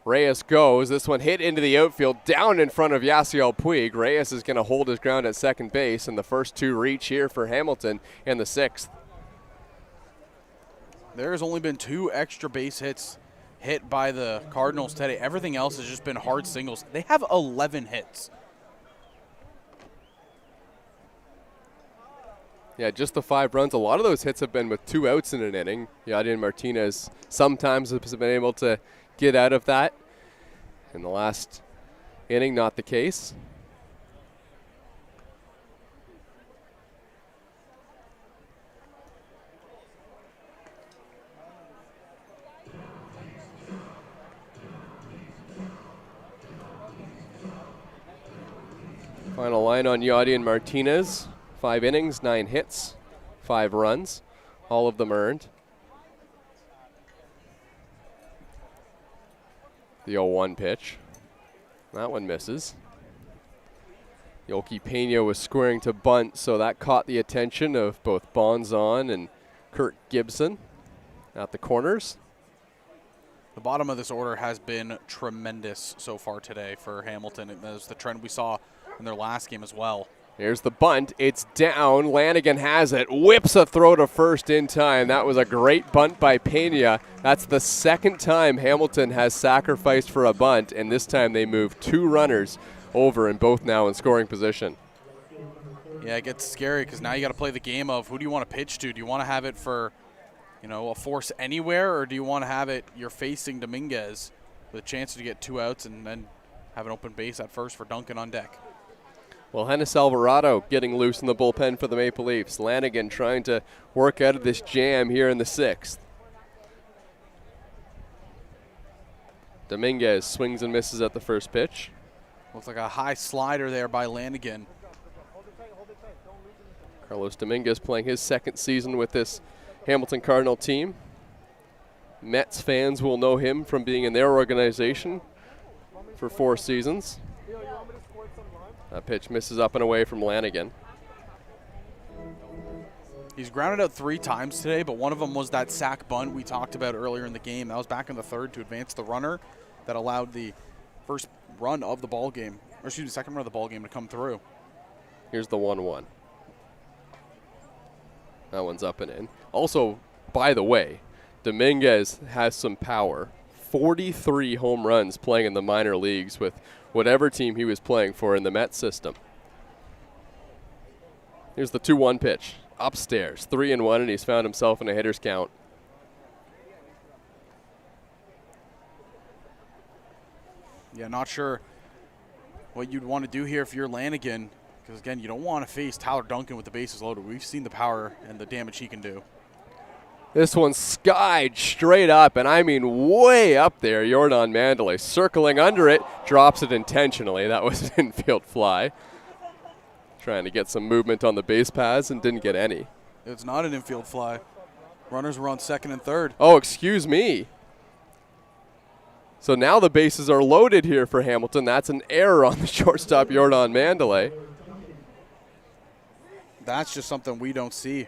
Reyes goes. This one hit into the outfield, down in front of Yasiel Puig. Reyes is going to hold his ground at second base, and the first two reach here for Hamilton in the 6th. There's only been 2 extra base hits hit by the Cardinals today. Everything else has just been hard singles. They have 11 hits. Yeah, just the 5 runs. A lot of those hits have been with 2 outs in an inning. Yadier Martinez sometimes has been able to get out of that. In the last inning, not the case. Final line on Yadier Martinez. 5 innings, 9 hits, 5 runs, all of them earned. The 0-1 pitch. That one misses. Yoki Pena was squaring to bunt, so that caught the attention of both Bonzon and Kurt Gibson at the corners. The bottom of this order has been tremendous so far today for Hamilton. That was the trend we saw in their last game as well. Here's the bunt. It's down. Lanigan has it. Whips a throw to first in time. That was a great bunt by Pena. That's the second time Hamilton has sacrificed for a bunt, and this time they move 2 runners over, and both now in scoring position. Yeah, it gets scary because now you got to play the game of who do you want to pitch to? Do you want to have it for, you know, a force anywhere, or do you want to have it you're facing Dominguez with a chance to get 2 outs and then have an open base at first for Duncan on deck? Well, Hennis Alvarado getting loose in the bullpen for the Maple Leafs. Lanigan trying to work out of this jam here in the 6th. Dominguez swings and misses at the first pitch. Looks like a high slider there by Lanigan. Carlos Dominguez playing his 2nd season with this Hamilton Cardinal team. Mets fans will know him from being in their organization for 4 seasons. That pitch misses up and away from Lanigan. He's grounded out 3 times today, but one of them was that sack bunt we talked about earlier in the game. That was back in the 3rd to advance the runner that allowed the first run of the ball game, or excuse me, second run of the ball game to come through. Here's the 1-1. That one's up and in. Also, by the way, Dominguez has some power. 43 home runs playing in the minor leagues with whatever team he was playing for in the Mets system. Here's the 2-1 pitch. Upstairs, 3-1, and he's found himself in a hitter's count. Yeah, not sure what you'd want to do here if you're Lanigan, because, again, you don't want to face Tyler Duncan with the bases loaded. We've seen the power and the damage he can do. This one skied straight up, and I mean way up there. Jordan Mandalay circling under it, drops it intentionally. That was an infield fly. Trying to get some movement on the base paths and didn't get any. It's not an infield fly. Runners were on second and third. Oh, excuse me. So now the bases are loaded here for Hamilton. That's an error on the shortstop, Jordan Mandalay. That's just something we don't see,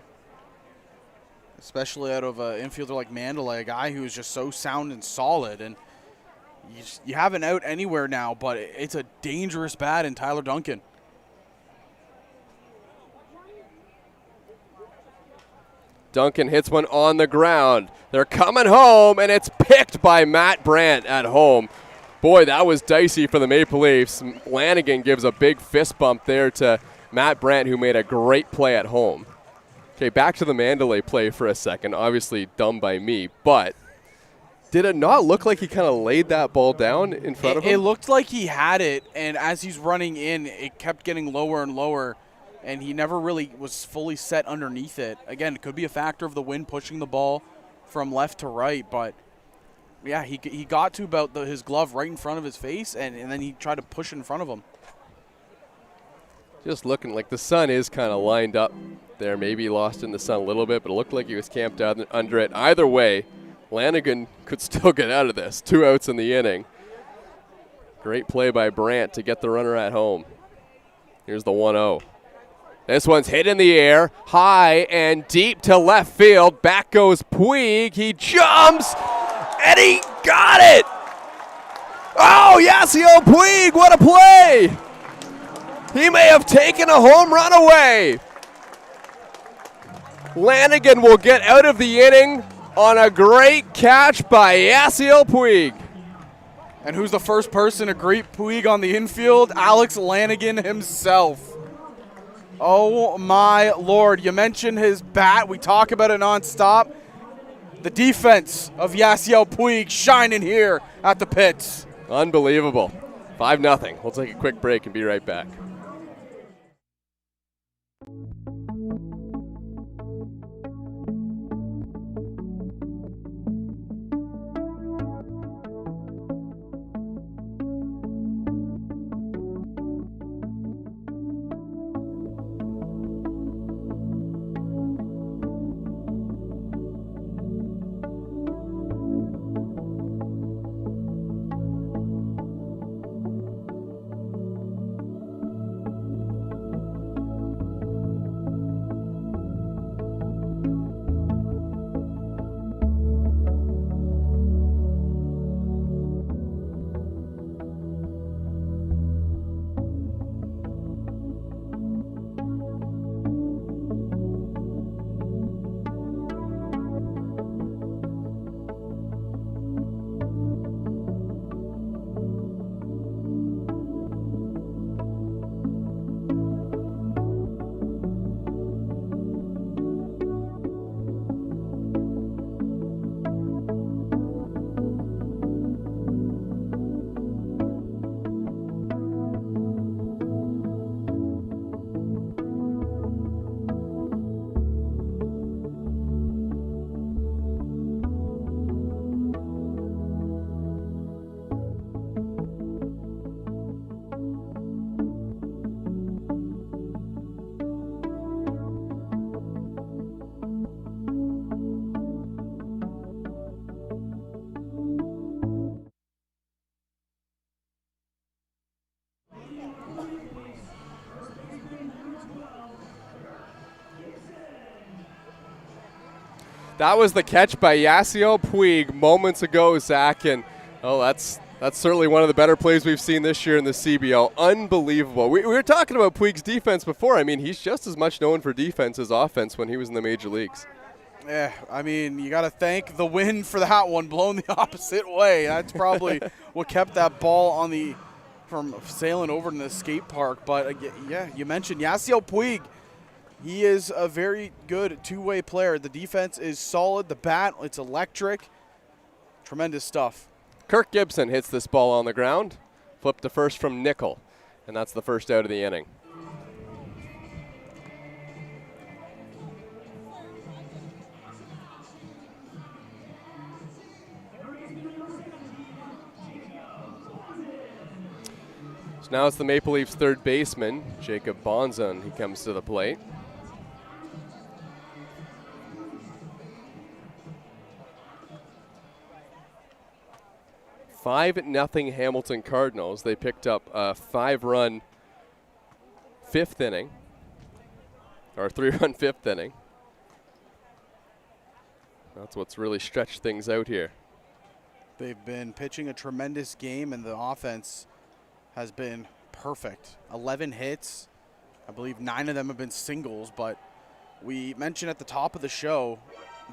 especially out of an infielder like Mandalay, a guy who is just so sound and solid. And you have an out anywhere now, but it's a dangerous bat in Tyler Duncan. Duncan hits one on the ground. They're coming home, and it's picked by Matt Brandt at home. Boy, that was dicey for the Maple Leafs. Lanigan gives a big fist bump there to Matt Brandt, who made a great play at home. Okay, back to the Mandalay play for a second. Obviously dumb by me, but did it not look like he kind of laid that ball down in front of him? It looked like he had it, and as he's running in, it kept getting lower and lower, and he never really was fully set underneath it. Again, it could be a factor of the wind pushing the ball from left to right, but yeah, he got to about his glove right in front of his face, and then he tried to push it in front of him. Just looking like the sun is kind of lined up there. Maybe lost in the sun a little bit, but it looked like he was camped out under it. Either way, Lanigan could still get out of this. 2 outs in the inning. Great play by Brandt to get the runner at home. Here's the 1-0. This one's hit in the air, high and deep to left field. Back goes Puig. He jumps, and he got it! Oh, Yasiel Puig, what a play! He may have taken a home run away. Lanigan will get out of the inning on a great catch by Yasiel Puig. And who's the first person to greet Puig on the infield? Alex Lanigan himself. Oh, my Lord. You mentioned his bat. We talk about it nonstop. The defense of Yasiel Puig shining here at the pits. Unbelievable. 5-0. We'll take a quick break and be right back. That was the catch by Yasiel Puig moments ago, Zach, and that's certainly one of the better plays we've seen this year in the CBL. Unbelievable. We were talking about Puig's defense before. I mean, he's just as much known for defense as offense when he was in the major leagues. Yeah, I mean, you got to thank the wind for that one, blowing the opposite way. That's probably what kept that ball from sailing over to the skate park. But, yeah, you mentioned Yasiel Puig. He is a very good two-way player. The defense is solid. The bat, it's electric. Tremendous stuff. Kirk Gibson hits this ball on the ground. Flip to first from Nickel, and that's the first out of the inning. So now it's the Maple Leafs third baseman, Jacob Bonzon. He comes to the plate. "5-0 Hamilton Cardinals." They picked up a 5-run fifth inning, or 3-run fifth inning. That's what's really stretched things out here. They've been pitching a tremendous game, and the offense has been perfect. 11 hits. I believe 9 of them have been singles, but we mentioned at the top of the show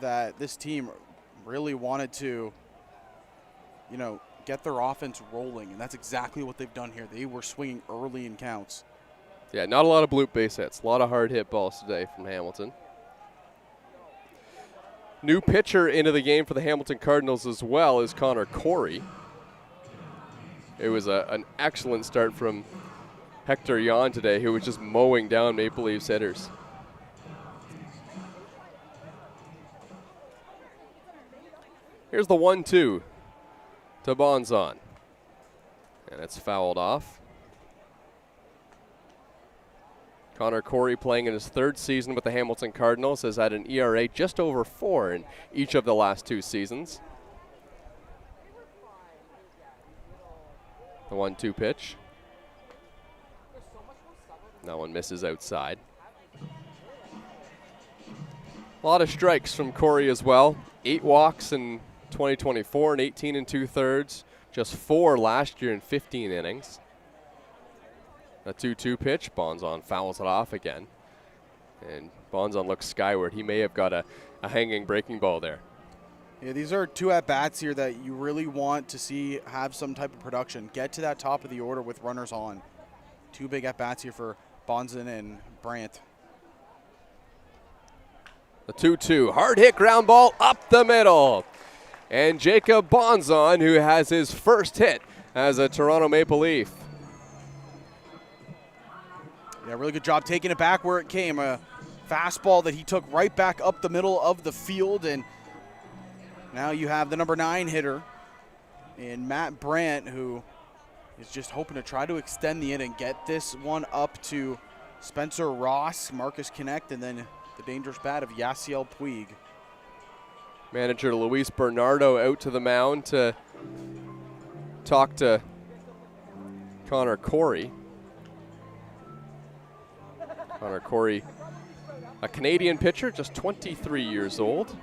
that this team really wanted to, get their offense rolling, and that's exactly what they've done here. They were swinging early in counts. Yeah, not a lot of bloop base hits. A lot of hard hit balls today from Hamilton. New pitcher into the game for the Hamilton Cardinals as well is Connor Corey. It was an excellent start from Hector Yan today, who was just mowing down Maple Leafs hitters. Here's the 1-2 to Bonzon, and it's fouled off. Connor Corey, playing in his third season with the Hamilton Cardinals, has had an ERA just over 4 in each of the last 2 seasons. The 1-2 pitch. That one misses outside. A lot of strikes from Corey as well. 8 walks in 2024 and 18 2/3. Just 4 last year in 15 innings. A 2-2 pitch. Bonzon fouls it off again. And Bonzon looks skyward. He may have got a hanging breaking ball there. Yeah, these are 2 at-bats here that you really want to see have some type of production. Get to that top of the order with runners on. 2 big at-bats here for Bonzon and Brandt. The 2-2. Hard hit ground ball up the middle. And Jacob Bonzon, who has his first hit as a Toronto Maple Leaf. Yeah, really good job taking it back where it came. A fastball that he took right back up the middle of the field, and now you have the number 9 hitter in Matt Brandt, who is just hoping to try to extend the inning, get this one up to Spencer Ross, Marcus Connect, and then the dangerous bat of Yasiel Puig. Manager Luis Bernardo out to the mound to talk to Connor Corey. Connor Corey, a Canadian pitcher, just 23 years old.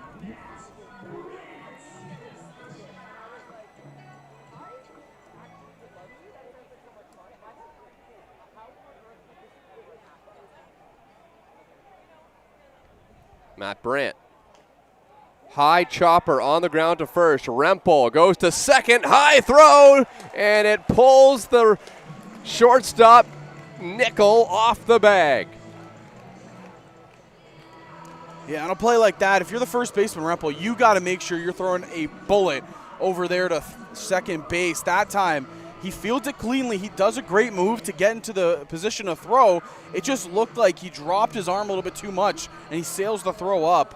Matt Brandt. High chopper on the ground to first. Rempel goes to second. High throw, and it pulls the shortstop Nickel off the bag. Yeah, on a play like that, if you're the first baseman, Rempel, you got to make sure you're throwing a bullet over there to second base. That time, he fields it cleanly. He does a great move to get into the position to throw. It just looked like he dropped his arm a little bit too much, and he sails the throw up.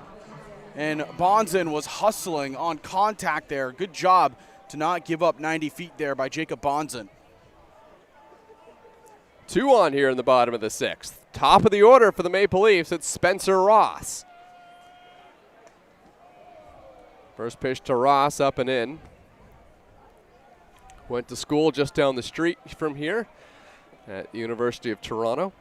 And Bonzon was hustling on contact there. Good job to not give up 90 feet there by Jacob Bonzon. 2 on here in the bottom of the 6th. Top of the order for the Maple Leafs, it's Spencer Ross. First pitch to Ross, up and in. Went to school just down the street from here at the University of Toronto.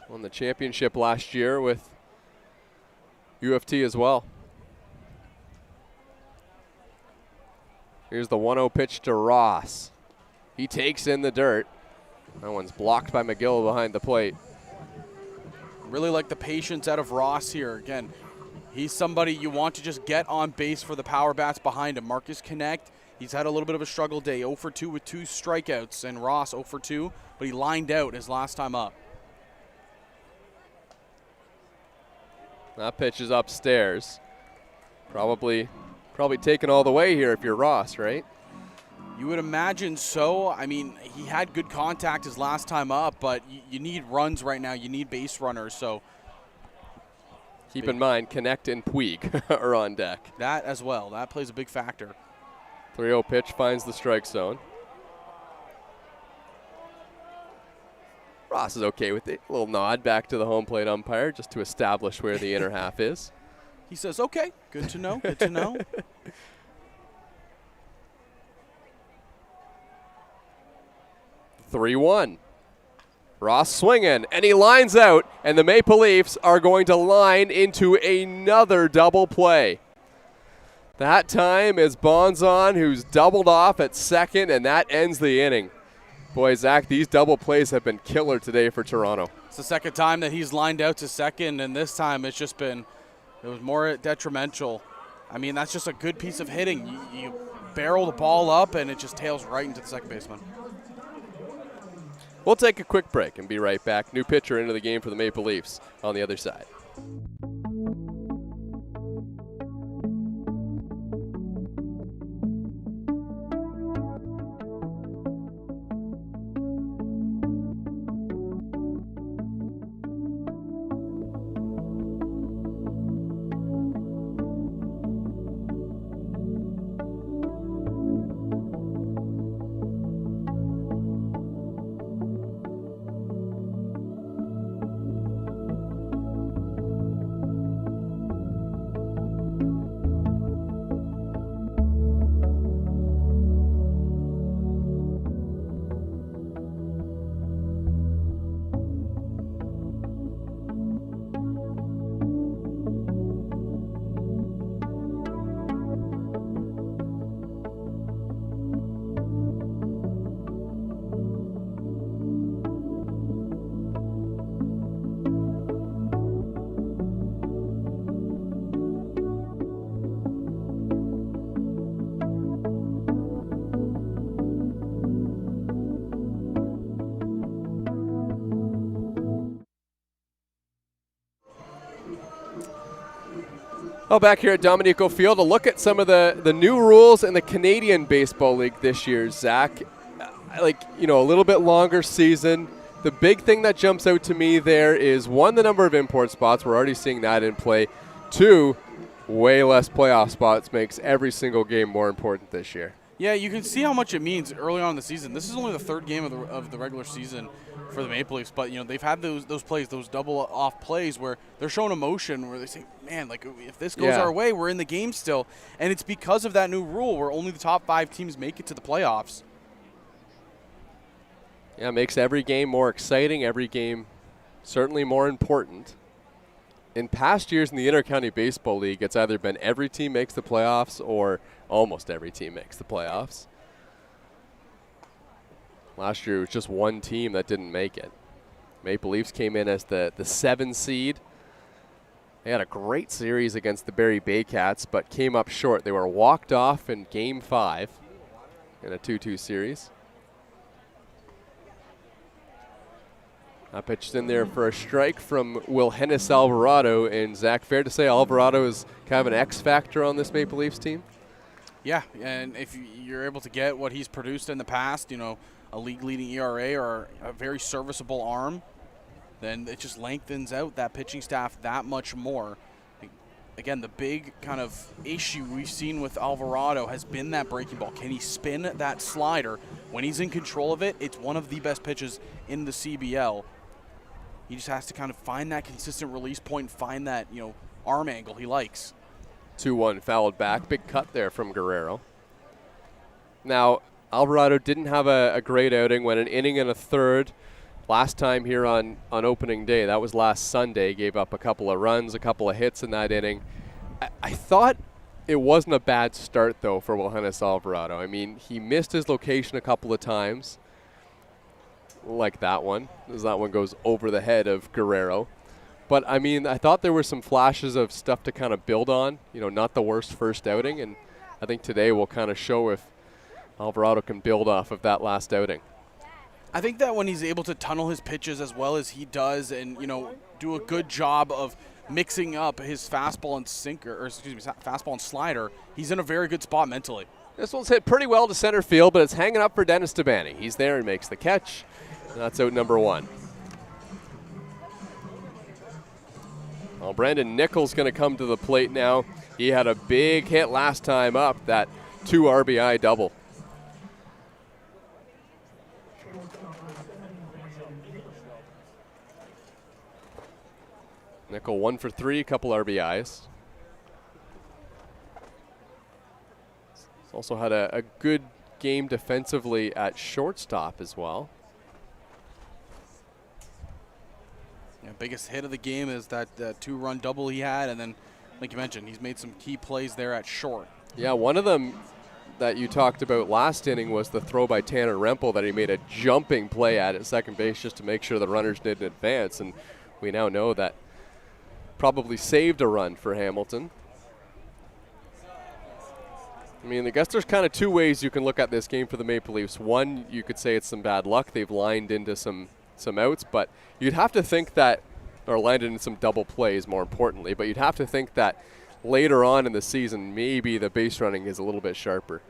Won the championship last year with U of T as well. Here's the 1-0 pitch to Ross. He takes in the dirt. That one's blocked by McGill behind the plate. Really like the patience out of Ross here. Again, he's somebody you want to just get on base for the power bats behind him. Marcus Connect, he's had a little bit of a struggle day. 0 for 2 with 2 strikeouts, and Ross 0 for 2, but he lined out his last time up. That pitch is upstairs. Probably Probably taken all the way here if you're Ross, right? You would imagine so. I mean, he had good contact his last time up, but you need runs right now. You need base runners, so. Keep in mind, Connect and Puig are on deck. That as well. That plays a big factor. 3-0 pitch finds the strike zone. Ross is okay with it. A little nod back to the home plate umpire just to establish where the inner half is. He says, okay, good to know, good to know. 3-1. Ross swinging, and he lines out, and the Maple Leafs are going to line into another double play. That time is Bonzon, who's doubled off at second, and that ends the inning. Boy, Zach, these double plays have been killer today for Toronto. It's the second time that he's lined out to second, and this time it's just been, it was more detrimental. I mean, that's just a good piece of hitting. You barrel the ball up, and it just tails right into the second baseman. We'll take a quick break and be right back. New pitcher into the game for the Maple Leafs on the other side. Well, back here at Dominico Field, a look at some of the new rules in the Canadian Baseball League this year, Zach. A little bit longer season. The big thing that jumps out to me there is, one, the number of import spots. We're already seeing that in play. Two, way less playoff spots makes every single game more important this year. Yeah, you can see how much it means early on in the season. This is only the third game of the regular season for the Maple Leafs, but they've had those plays, those double off plays where they're showing emotion, where they say, man, if this goes our way, we're in the game still. And it's because of that new rule where only the top 5 teams make it to the playoffs. Yeah, it makes every game more exciting, every game certainly more important. In past years in the Intercounty Baseball League, it's either been every team makes the playoffs or almost every team makes the playoffs. Last year, it was just one team that didn't make it. Maple Leafs came in as the 7 seed. They had a great series against the Barrie Baycats, but came up short. They were walked off in Game 5 in a 2-2 series. Pitched in there for a strike from Wilhennis Alvarado. And, Zach, fair to say Alvarado is kind of an X factor on this Maple Leafs team? Yeah, and if you're able to get what he's produced in the past, a league-leading ERA or a very serviceable arm, then it just lengthens out that pitching staff that much more. Again, the big kind of issue we've seen with Alvarado has been that breaking ball. Can he spin that slider? When he's in control of it, it's one of the best pitches in the CBL. He just has to kind of find that consistent release point, find that, arm angle he likes. 2-1 fouled back. Big cut there from Guerrero. Now, Alvarado didn't have a great outing, went an inning and a third last time here on opening day. That was last Sunday. Gave up a couple of runs, a couple of hits in that inning. I thought it wasn't a bad start, though, for Wilhennis Alvarado. I mean, he missed his location a couple of times, like that one, as that one goes over the head of Guerrero. But, I mean, I thought there were some flashes of stuff to kind of build on, not the worst first outing. And I think today will kind of show if Alvarado can build off of that last outing. I think that when he's able to tunnel his pitches as well as he does and, do a good job of mixing up his fastball and sinker, or excuse me, fastball and slider, he's in a very good spot mentally. This one's hit pretty well to center field, but it's hanging up for Dennis Tabani. He's there and makes the catch. And that's out number 1. Well, Brandon Nichols going to come to the plate now. He had a big hit last time up, that 2 RBI double. Nickel 1 for 3, a couple RBIs. Also had a good game defensively at shortstop as well. Yeah, biggest hit of the game is that 2-run double he had, and then, like you mentioned, he's made some key plays there at short. Yeah, one of them that you talked about last inning was the throw by Tanner Rempel that he made a jumping play at second base just to make sure the runners didn't advance, and we now know that probably saved a run for Hamilton. I mean, I guess there's kind of 2 ways you can look at this game for the Maple Leafs. One, you could say it's some bad luck. They've lined into some outs, but you'd have to think that, or landed in some double plays more importantly, but you'd have to think that later on in the season, maybe the base running is a little bit sharper.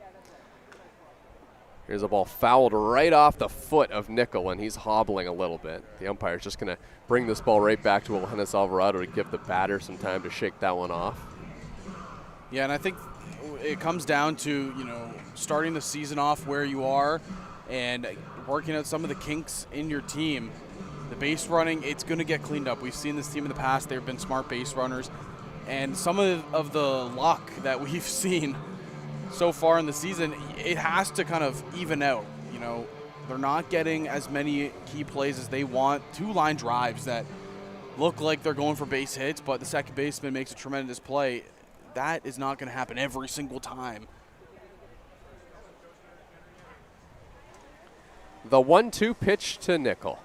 Here's a ball fouled right off the foot of Nickel, and he's hobbling a little bit. The umpire's just going to bring this ball right back to Johannes Alvarado to give the batter some time to shake that one off. Yeah, and I think it comes down to, starting the season off where you are and working out some of the kinks in your team. The base running, it's going to get cleaned up. We've seen this team in the past. They've been smart base runners. And some of the luck that we've seen so far in the season, it has to kind of even out. They're not getting as many key plays as they want. 2 line drives that look like they're going for base hits, but the second baseman makes a tremendous play. That is not going to happen every single time. The 1-2 pitch to Nickel.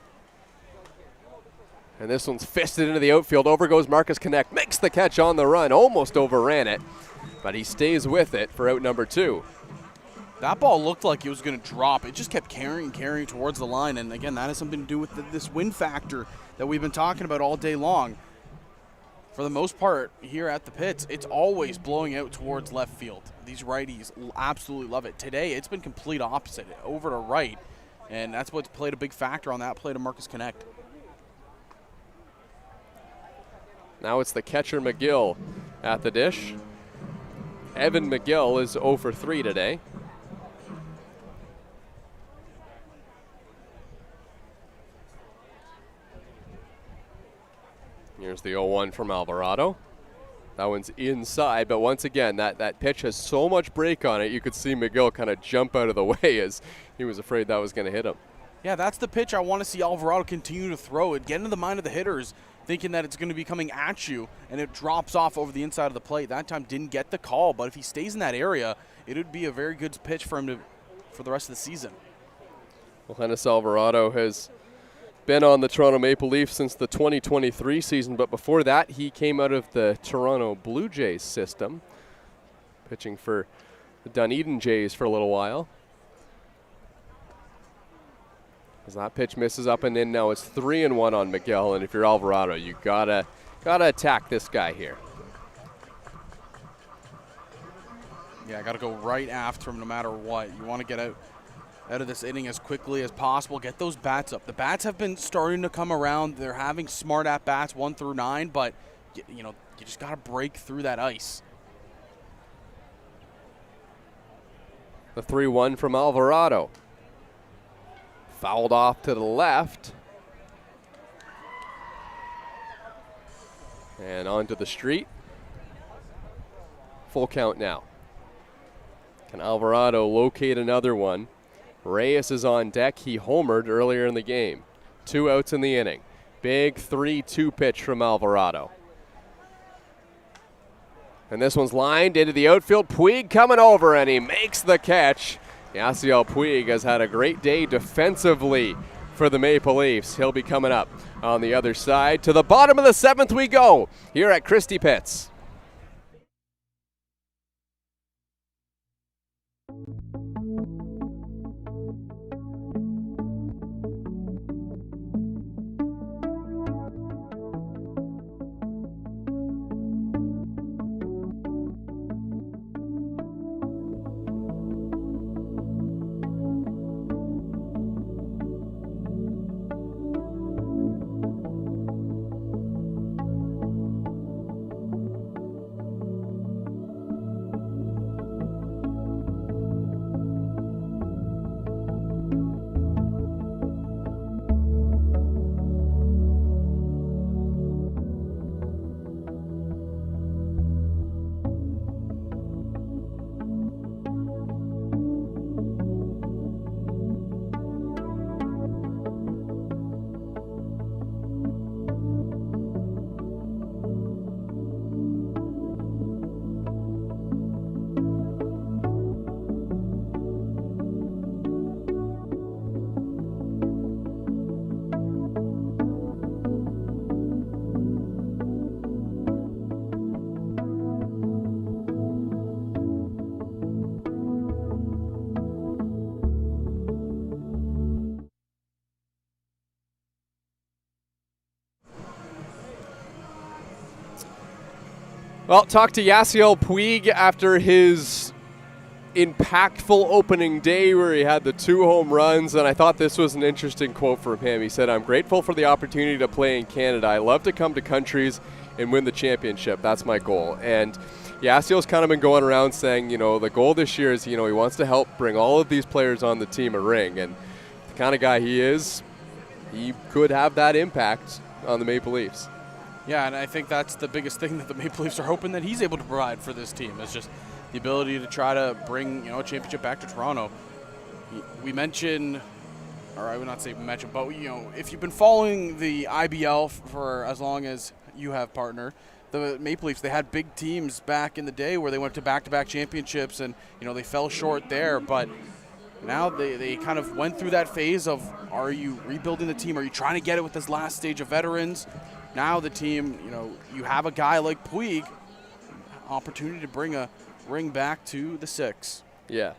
And this one's fisted into the outfield. Over goes Marcus Connect. Makes the catch on the run. Almost overran it. But he stays with it for out number 2. That ball looked like it was going to drop. It just kept carrying towards the line. And again, that has something to do with this wind factor that we've been talking about all day long. For the most part, here at the pits, it's always blowing out towards left field. These righties absolutely love it. Today, it's been complete opposite, over to right. And that's what's played a big factor on that play to Marcus Connect. Now it's the catcher McGill at the dish. Evan McGill is 0 for 3 today. Here's the 0-1 from Alvarado. That one's inside, but once again, that pitch has so much break on it, you could see McGill kind of jump out of the way as he was afraid that was going to hit him. Yeah, that's the pitch I want to see Alvarado continue to throw it. Get into the mind of the hitters, thinking that it's going to be coming at you, and it drops off over the inside of the plate. That time didn't get the call, but if he stays in that area, it would be a very good pitch for him for the rest of the season. Well, Johannes Alvarado has been on the Toronto Maple Leafs since the 2023 season, but before that, he came out of the Toronto Blue Jays system, pitching for the Dunedin Jays for a little while. As that pitch misses up and in, now it's 3-1 on McGill, and if you're Alvarado, you gotta attack this guy here. Yeah, I gotta go right after him no matter what. You want to get out of this inning as quickly as possible. Get those bats up. The bats have been starting to come around. They're having smart at-bats 1 through 9, but you just got to break through that ice. The 3-1 from Alvarado. Fouled off to the left. And onto the street. Full count now. Can Alvarado locate another one? Reyes is on deck. He homered earlier in the game. 2 outs in the inning. Big 3-2 pitch from Alvarado. And this one's lined into the outfield. Puig coming over, and he makes the catch. Yasiel Puig has had a great day defensively for the Maple Leafs. He'll be coming up on the other side. To the bottom of the 7th we go here at Christie Pitts. Well, talk to Yasiel Puig after his impactful opening day where he had the 2 home runs, and I thought this was an interesting quote from him. He said, "I'm grateful for the opportunity to play in Canada. I love to come to countries and win the championship. That's my goal." And Yasiel's kind of been going around saying, the goal this year is, he wants to help bring all of these players on the team a ring. And the kind of guy he is, he could have that impact on the Maple Leafs. Yeah, and I think that's the biggest thing that the Maple Leafs are hoping that he's able to provide for this team, is just the ability to try to bring, a championship back to Toronto. We mentioned, or I would not say mention, but, if you've been following the IBL for as long as you have, partner, the Maple Leafs, they had big teams back in the day where they went to back-to-back championships and, they fell short there. But now they kind of went through that phase of, are you rebuilding the team? Are you trying to get it with this last stage of veterans? Now the team, you have a guy like Puig, opportunity to bring a ring back to the 6. Yeah.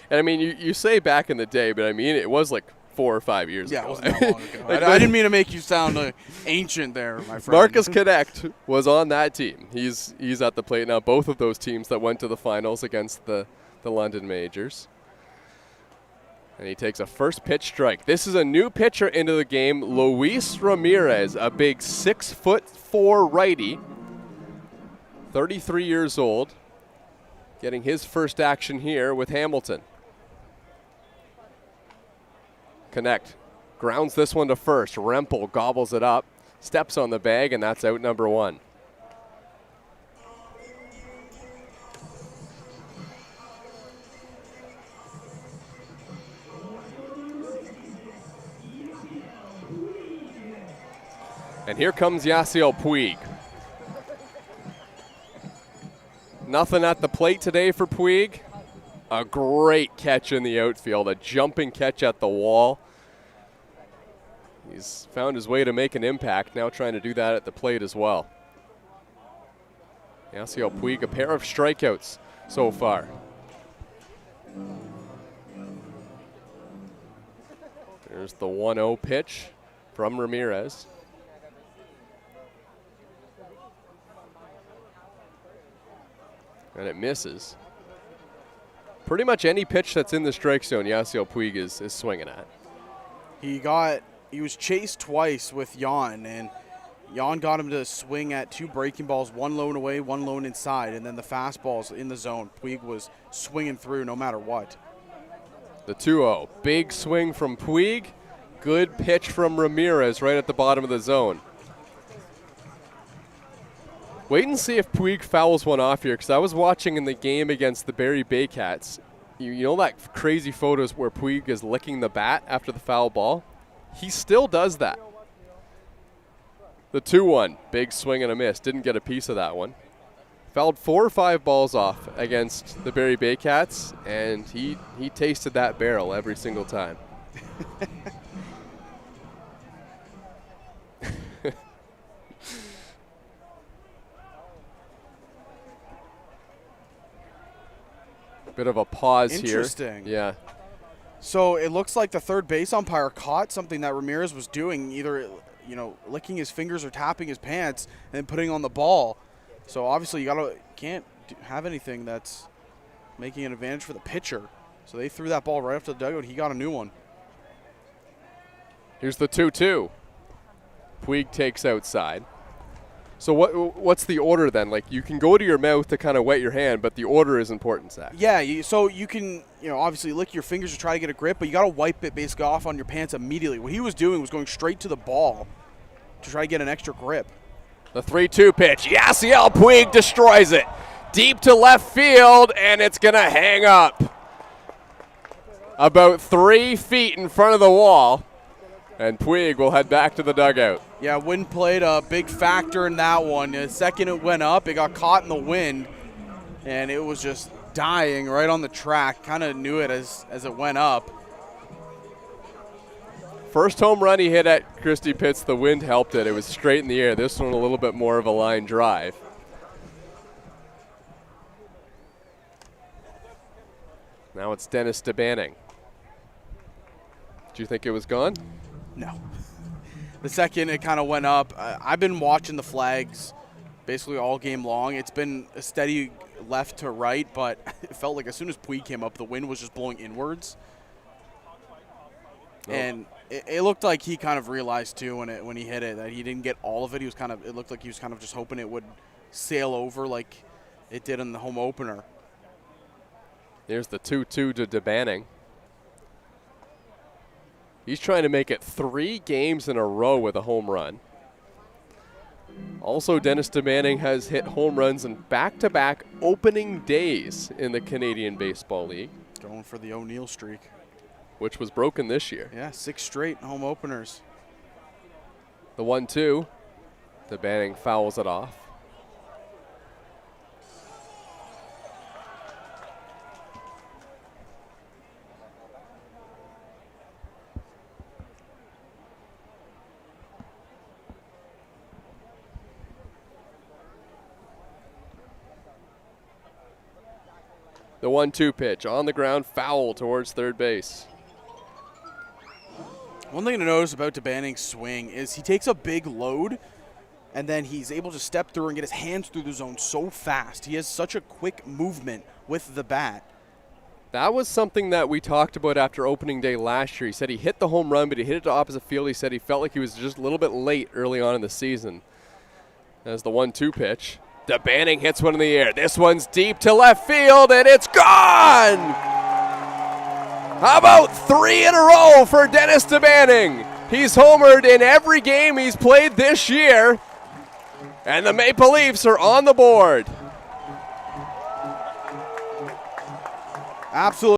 And, I mean, you say back in the day, but, I mean, it was like 4 or 5 years ago. Yeah, it wasn't that long ago. I didn't mean to make you sound ancient there, my friend. Marcus Connect was on that team. He's at the plate now. Both of those teams that went to the finals against the London Majors. And he takes a first pitch strike. This is a new pitcher into the game, Luis Ramirez, a big 6'4" righty, 33 years old, getting his first action here with Hamilton. Connect grounds this one to first. Rempel gobbles it up, steps on the bag, and that's out number 1. And here comes Yasiel Puig. Nothing at the plate today for Puig. A great catch in the outfield, a jumping catch at the wall. He's found his way to make an impact, now trying to do that at the plate as well. Yasiel Puig, a pair of strikeouts so far. There's the 1-0 pitch from Ramirez. And it misses. Pretty much any pitch that's in the strike zone, Yasiel Puig is swinging at. He was chased twice with Jan, and Jan got him to swing at 2 breaking balls, 1 lone away, 1 lone inside, and then the fastballs in the zone. Puig was swinging through no matter what. The 2-0. Big swing from Puig. Good pitch from Ramirez right at the bottom of the zone. Wait and see if Puig fouls one off here, because I was watching in the game against the Barrie Baycats. You know that crazy photos where Puig is licking the bat after the foul ball? He still does that. The 2-1, big swing and a miss. Didn't get a piece of that one. Fouled 4 or 5 balls off against the Barrie Baycats, and he tasted that barrel every single time. Bit of a pause here. Interesting. Yeah. So it looks like the third base umpire caught something that Ramirez was doing, either licking his fingers or tapping his pants and then putting on the ball. So obviously you can't have anything that's making an advantage for the pitcher. So they threw that ball right up to the dugout. He got a new one. Here's the 2-2. Puig takes outside. So what's the order then? Like, you can go to your mouth to kind of wet your hand, but the order is important, Zach. Yeah, so you can, obviously lick your fingers to try to get a grip, but you got to wipe it basically off on your pants immediately. What he was doing was going straight to the ball to try to get an extra grip. The 3-2 pitch. Yasiel Puig destroys it. Deep to left field, and it's going to hang up. About 3 feet in front of the wall, and Puig will head back to the dugout. Yeah, wind played a big factor in that one. The second it went up, it got caught in the wind, and it was just dying right on the track. Kind of knew it as it went up. First home run he hit at Christie Pitts, the wind helped it. It was straight in the air. This one a little bit more of a line drive. Now it's Dennis DeBanning. Do you think it was gone? No. The second it kind of went up, I've been watching the flags basically all game long. It's been a steady left to right, but it felt like as soon as Puig came up, the wind was just blowing inwards. Oh. And it looked like he kind of realized too when he hit it that he didn't get all of it. It looked like he was kind of just hoping it would sail over like it did in the home opener. There's the 2-2 to DeBanning. He's trying to make it 3 games in a row with a home run. Also, Dennis DeBanning has hit home runs in back-to-back opening days in the Canadian Baseball League. Going for the O'Neill streak. Which was broken this year. Yeah, 6 straight home openers. The 1-2. DeBanning fouls it off. The 1-2 pitch on the ground, foul towards third base. One thing to notice about DeBanning's swing is he takes a big load and then he's able to step through and get his hands through the zone so fast. He has such a quick movement with the bat. That was something that we talked about after opening day last year. He said he hit the home run, but he hit it to opposite field. He said he felt like he was just a little bit late early on in the season. As the 1-2 pitch. DeBanning hits one in the air. This one's deep to left field, and it's gone! How about 3 in a row for Dennis DeBanning? He's homered in every game he's played this year, and the Maple Leafs are on the board. Absolutely.